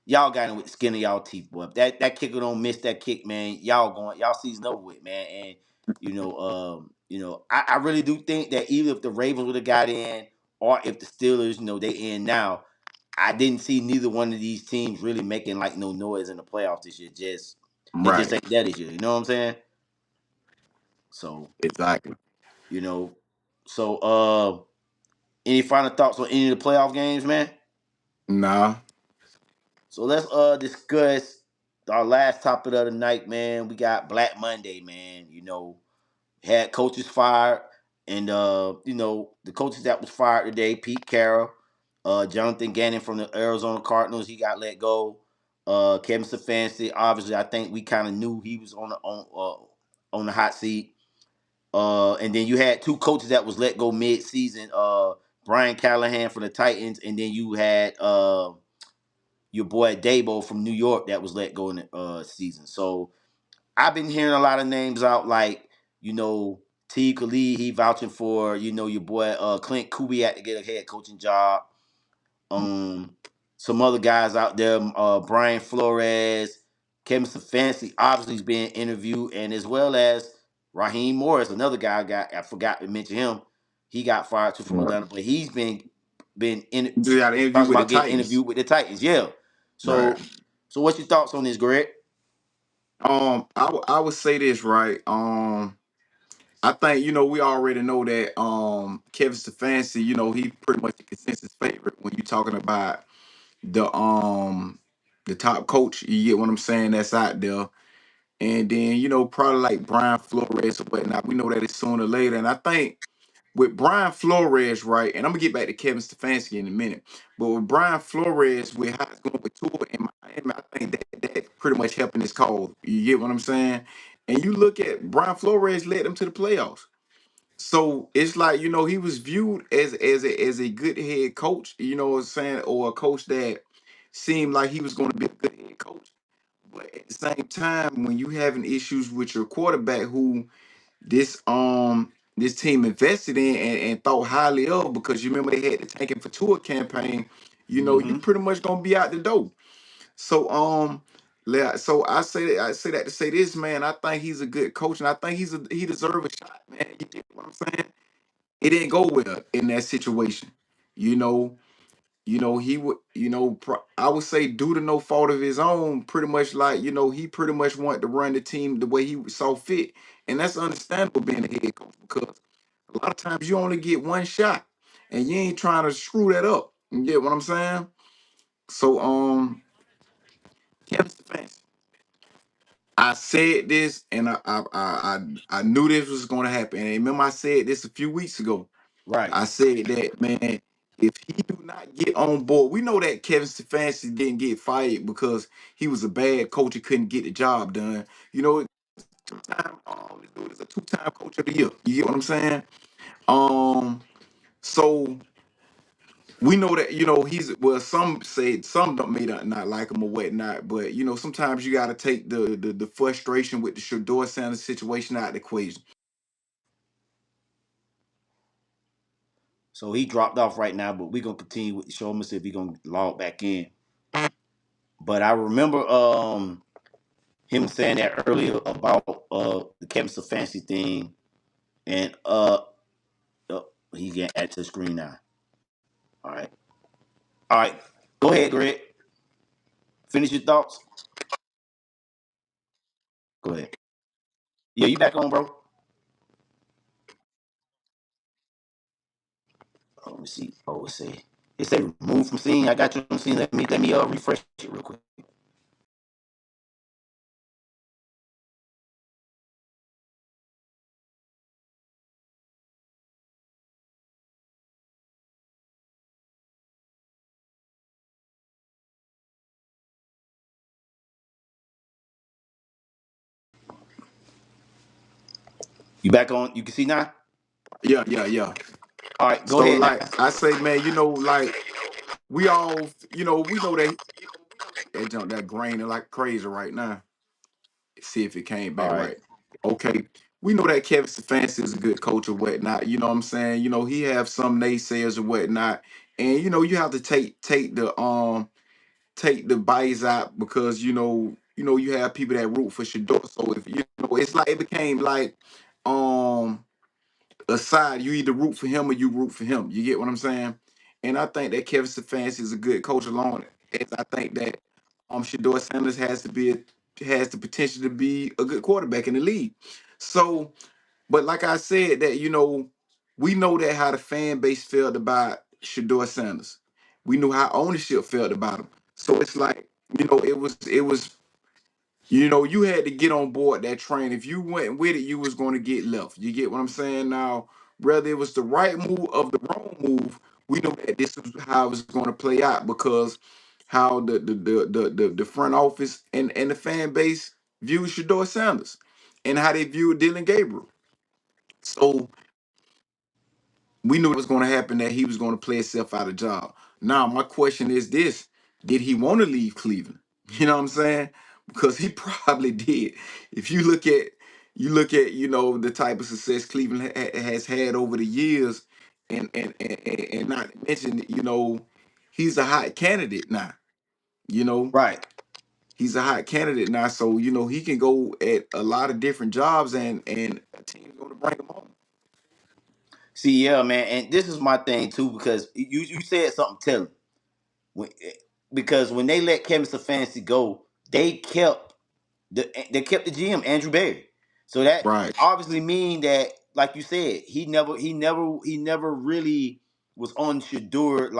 y'all got in with the skin of y'all teeth, boy. If that kicker don't miss that kick, man, y'all season over with, man. And I really do think that even if the Ravens would have got in, or if the Steelers, they in now, I didn't see neither one of these teams really making like no noise in the playoffs this year. It just right, ain't that this year. You know what I'm saying? So exactly. you know, so any final thoughts on any of the playoff games, man? Nah, So let's discuss our last topic of the night, man. We got Black Monday, man. Had coaches fired, and the coaches that was fired today: Pete Carroll, Jonathan Gannon from the Arizona Cardinals, he got let go. Kevin Stefanski, obviously, I think we kind of knew he was on the hot seat. And then you had two coaches that was let go mid-season. Brian Callahan from the Titans, and then you had your boy Dabo from New York that was let go in the season. So I've been hearing a lot of names out, like T. Khalid, he vouching for your boy Clint Kubiak to get a head coaching job. Um, some other guys out there, Brian Flores, Kevin Stefanski, obviously is being interviewed, and as well as Raheem Morris, another guy I forgot to mention him. He got fired too from right. Atlanta, but he's been in You just got an interview talks with the about getting Titans. interviewed with the Titans. Yeah. Right. So what's your thoughts on this, Greg? I would say this, right. I think we already know that Kevin Stefanski, he pretty much the consensus favorite when you're talking about the top coach. You get what I'm saying? That's out there. And then probably like Brian Flores or whatnot. We know that it's sooner or later. And I think with Brian Flores, right, and I'm gonna get back to Kevin Stefanski in a minute, but with Brian Flores, with how it's going with Tua in Miami, I think that pretty much helping his cause. You get what I'm saying? And you look at Brian Flores led them to the playoffs. So it's like he was viewed as a good head coach. You know what I'm saying, or a coach that seemed like he was going to be a good head coach. But at the same time, when you having issues with your quarterback, who this team invested in and thought highly of, because you remember they had the tanking for tour campaign, you Mm-hmm. pretty much gonna be out the door. So so I say that to say this, man. I think he's a good coach, and I think he deserves a shot, man. You get what I'm saying? It didn't go well in that situation. You know, he would, I would say due to no fault of his own, pretty much like, he pretty much wanted to run the team the way he saw fit. And that's understandable being a head coach, because a lot of times you only get one shot and you ain't trying to screw that up. You get what I'm saying? So, Kevin Stefanski, I said this and I knew this was going to happen. And remember, I said this a few weeks ago. Right. I said that, man, if he do not get on board, we know that Kevin Stefanski didn't get fired because he was a bad coach. He couldn't get the job done. You know, Two-time, this dude is a two-time coach of the year. You get what I'm saying? Um, so we know that he's well. Some say some don't may not like him or whatnot, but sometimes you got to take the frustration with the Shador Sanders situation out of the equation. So he dropped off right now, but we're gonna continue with the show. I'm gonna see if he's gonna log back in. But I remember him saying that earlier about the Kevin Stefanski thing, and he's getting added to the screen now. All right, all right, go ahead, Greg. Finish your thoughts. Go ahead. Yeah, you back on, bro. Oh, let me see. Oh, it say remove from scene. I got you on scene. Let me refresh it real quick. You back on? You can see now. Yeah, yeah, yeah. All right, go So ahead now. like I say, man, like we all, we know that jump that grain like crazy right now. See if it came All back right. right. Okay. We know that Kevin Stefanski is a good coach or whatnot. You know what I'm saying? He have some naysayers or whatnot. And you have to take the bias out because you have people that root for Shador. So if it's like it became like um a side. You either root for him or you root for him. You get what I'm saying? And I think that Kevin Stefanski is a good coach along as I think that Shador Sanders has the potential to be a good quarterback in the league. So, but like I said, that we know that how the fan base felt about Shador Sanders. We knew how ownership felt about him. So it's like, it was you had to get on board that train. If you went with it, you was going to get left. You get what I'm saying? Now, whether it was the right move or the wrong move, we know that this is how it was going to play out because how the front office and the fan base viewed Shador Sanders and how they viewed Dylan Gabriel. So we knew it was going to happen, that he was going to play himself out of job. Now, my question is this: did he want to leave Cleveland? You know what I'm saying? Because he probably did. If you look at the type of success Cleveland has had over the years, and not mention he's a hot candidate now. You know Right. he's a hot candidate now, so he can go at a lot of different jobs, and a team's going to bring him home. See, yeah, man, and this is my thing too because you said something telling. When, because when they let Kevin Stefanski go, they kept the GM Andrew Berry. So that Right, obviously mean that, like you said, he never really was on Shador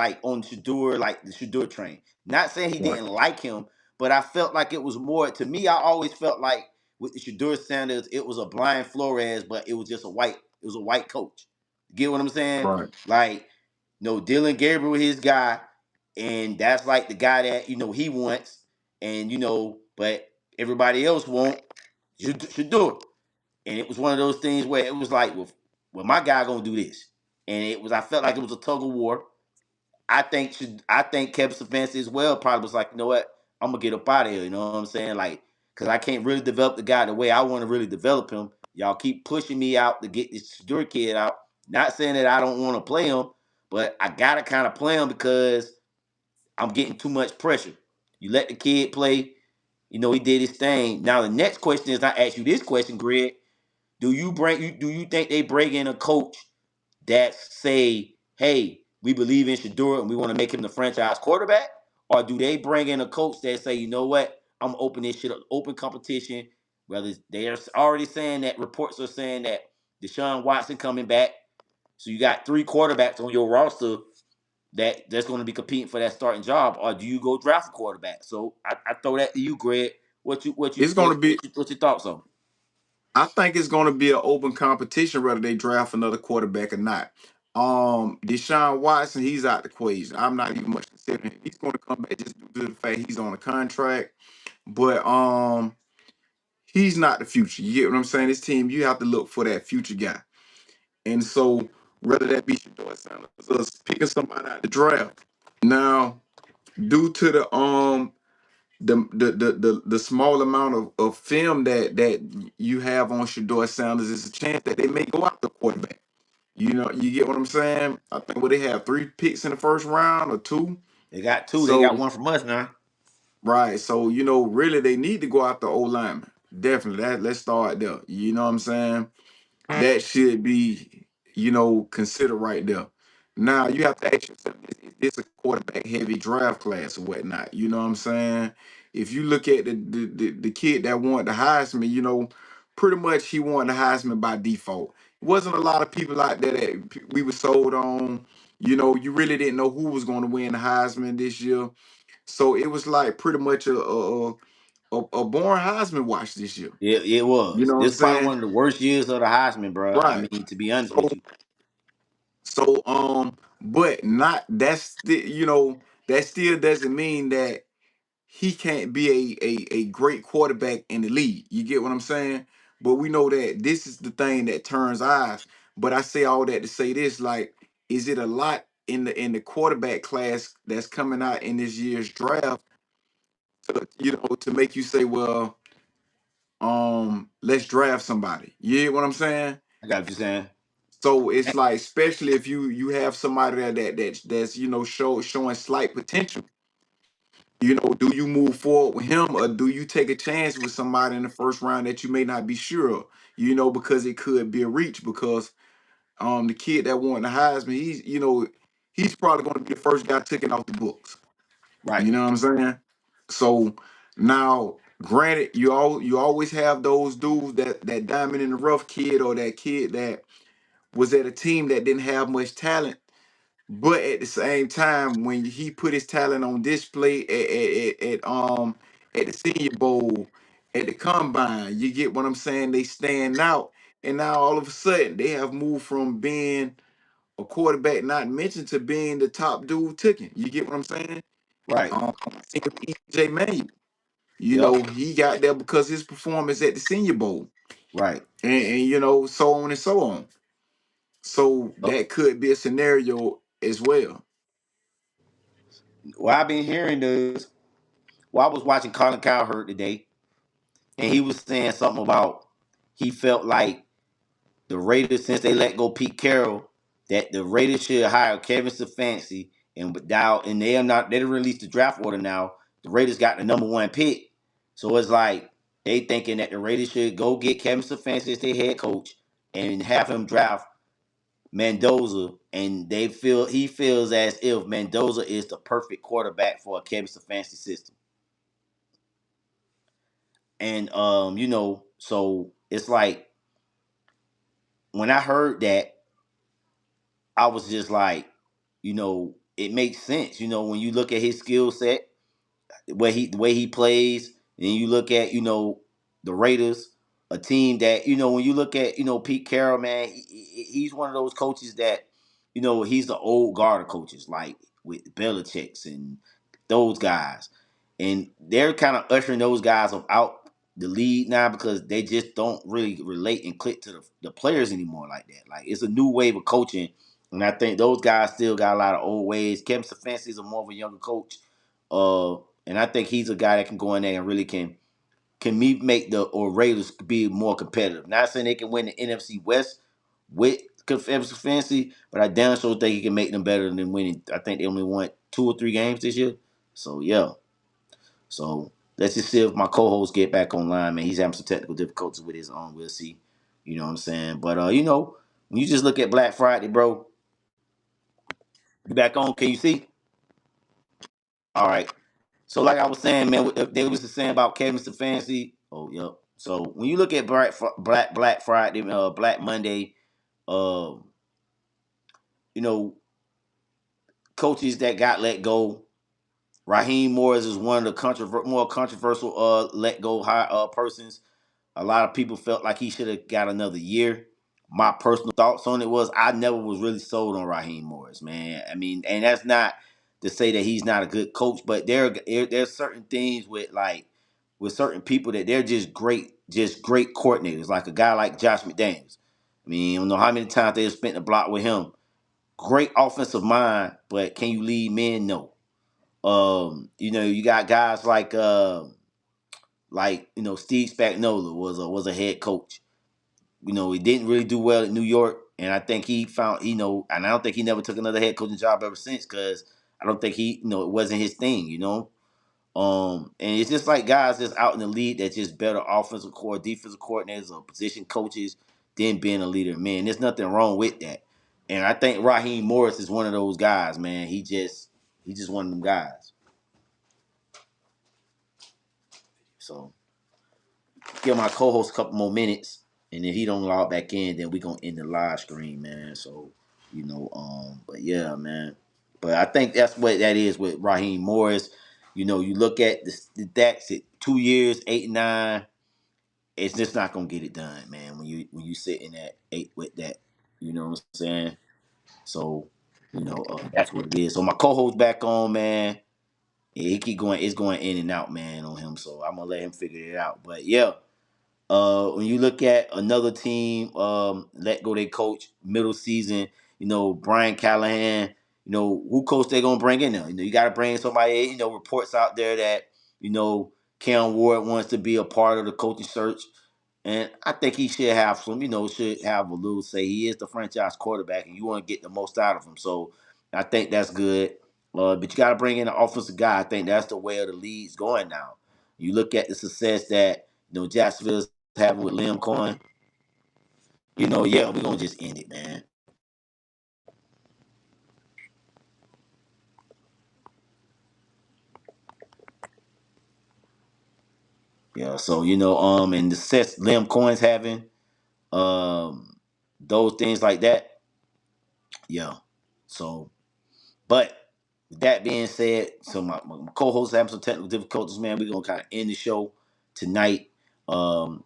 like the Shador train. Not saying he right, didn't like him, but I felt like it was more to me. I always felt like with the Shador Sanders, it was a blind Flores, but it was a white coach. Get what I'm saying? right. Like, Dylan Gabriel, his guy, and that's like the guy that he wants, and but everybody else won't. You should do it. And it was one of those things where it was like, well, my guy gonna do this, and I felt like it was a tug of war. I think Kevin Stefanski as well probably was like, you know what, I'm gonna get up out of here. You know what I'm saying? Like, because I can't really develop the guy the way I want to really develop him. Y'all keep pushing me out to get this Shador kid out. Not saying that I don't want to play him, but I gotta kind of play him because I'm getting too much pressure. You let the kid play. He did his thing. Now the next question is, I ask you this question, Greg. Do you think they bring in a coach that say, hey, we believe in Shador and we want to make him the franchise quarterback? Or do they bring in a coach that say, you know what, I'm open this shit up, open competition? Whether they're already saying that, reports are saying that Deshaun Watson coming back. So you got three quarterbacks on your roster that's going to be competing for that starting job, or do you go draft a quarterback? So I throw that to you, Greg. What you what you It's going what, to what, be. you, what your thoughts on? I think it's going to be an open competition whether they draft another quarterback or not. Deshaun Watson, he's out the equation. I'm not even much considering him. He's going to come back just due to the fact he's on a contract. But he's not the future. You get what I'm saying? This team, you have to look for that future guy. And so whether that be Shador Sanders or picking somebody out the draft. Now, due to the small amount of film that you have on Shador Sanders, it's a chance that they may go out the quarterback. You know, you get what I'm saying? I think what they have 3 picks in the first round or two. They got two. They So got one from us now. right. So, really they need to go after O lineman. Definitely. Let's start there. You know what I'm saying? That should be, considered right there. Now you have to ask yourself, is this a quarterback heavy draft class or whatnot? You know what I'm saying? If you look at the kid that won the Heisman, pretty much he won the Heisman by default. It wasn't a lot of people out there that we were sold on. You really didn't know who was going to win the Heisman this year. So it was like pretty much a boring Heisman watch this year. It You was. know what I'm This is probably saying? one of the worst years of the Heisman, bro. I Right. mean, to be honest So with you. but not that still doesn't mean that he can't be a great quarterback in the league. You get what I'm saying? But we know that this is the thing that turns eyes. But I say all that to say this, like, is it a lot in the quarterback class that's coming out in this year's draft to make you say, well, let's draft somebody. You get what I'm saying? I got what you're saying. So it's like, especially if you have somebody that's showing slight potential. Do you move forward with him, or do you take a chance with somebody in the first round that you may not be sure of? Because it could be a reach. Because the kid that won the Heisman, he's probably going to be the first guy taken off the books. Right. You know what I'm saying? So now, granted, you always have those dudes that diamond in the rough kid, or that kid that was at a team that didn't have much talent. But at the same time, when he put his talent on display at the Senior Bowl, at the Combine, you get what I'm saying? They stand out, and now all of a sudden they have moved from being a quarterback not mentioned to being the top dude taken. You get what I'm saying? Right. Think of EJ Manuel. Yep. He got there because his performance at the Senior Bowl, Right. and so on and so on. So Yep. that could be a scenario as well. What I've been hearing is, I was watching Colin Cowherd today, and he was saying something about he felt like the Raiders, since they let go Pete Carroll, that the Raiders should hire Kevin Stefanski, and they didn't release the draft order now. The Raiders got the number 1 pick. So it's like they thinking that the Raiders should go get Kevin Stefanski as their head coach and have him draft Mendoza, and he feels as if Mendoza is the perfect quarterback for a Kevin Stefanski system. And so it's like when I heard that, I was just like, it makes sense. When you look at his skill set, the way he plays, and you look at the Raiders, a team that when you look at Pete Carroll, man, he's one of those coaches that he's the old guard of coaches, like with Belichick's and those guys, and they're kind of ushering those guys out the lead now because they just don't really relate and click to the players anymore like that. Like, it's a new wave of coaching, and I think those guys still got a lot of old ways. Kevin Stefanski is a more of a younger coach. And I think he's a guy that can go in there and really make the or Raiders be more competitive. Not saying they can win the NFC West with Stefanski, but I damn sure think he can make them better than winning. I think they only won 2 or 3 games this year. So yeah. So let's just see if my co-host get back online, man. He's having some technical difficulties with his own. We'll see. You know what I'm saying? But when you just look at Black Friday, bro, you back on? Can you see? All right. So like I was saying, man, what they was saying about Kevin Stefanski. Oh, yep. So when you look at Black Friday, Black Monday, uh, you know, coaches that got let go. Raheem Morris is one of the more controversial let go persons. A lot of people felt like he should have got another year. My personal thoughts on it was I never was really sold on Raheem Morris, man. I mean, and that's not to say that he's not a good coach, but there's certain things with like with certain people that they're just great coordinators. Like a guy like Josh McDaniels. I mean, I don't know how many times they've spent the block with him. Great offensive mind, but can you lead men? No. You got guys like Steve Spagnuolo was a head coach. He didn't really do well at New York, and I think he found and I don't think he never took another head coaching job ever since because I don't think it wasn't his thing. And it's just like guys that's out in the league that's just better offensive defensive coordinators or position coaches than being a leader. Man, there's nothing wrong with that. And I think Raheem Morris is one of those guys, man. He just one of them guys. So give my co-host a couple more minutes, and if he don't log back in, then we gonna end the live stream, man. So, but yeah, man. But I think that's what that is with Raheem Morris. You look at the stats at 2 years, 8 and 9. It's just not gonna get it done, man. When you sitting at 8 with that, you know what I'm saying. So, that's what it is. So my co-host back on, man. Yeah, he keep going. It's going in and out, man, on him. So I'm gonna let him figure it out. But yeah. When you look at another team, let go their coach middle season, Brian Callahan, who coach they gonna bring in there? You got to bring somebody. Reports out there that Cam Ward wants to be a part of the coaching search, and I think he should have some. Should have a little say. He is the franchise quarterback, and you want to get the most out of him. So I think that's good. But you got to bring in an offensive guy. I think that's the way of the league's going now. You look at the success that Jacksonville's having with Liam Cohen, yeah, we're gonna just end it, man. Yeah, so and the success Liam Cohen's having, those things like that, yeah. So, but with that being said, so my co-host having some technical difficulties, man. We're gonna kind of end the show tonight. Um,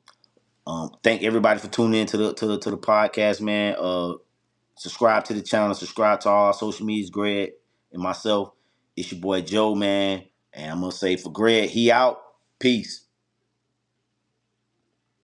thank everybody for tuning in to the podcast, man. Subscribe to the channel, subscribe to all our social medias, Greg and myself. It's your boy Joe, man. And I'm gonna say for Greg, he out. Peace.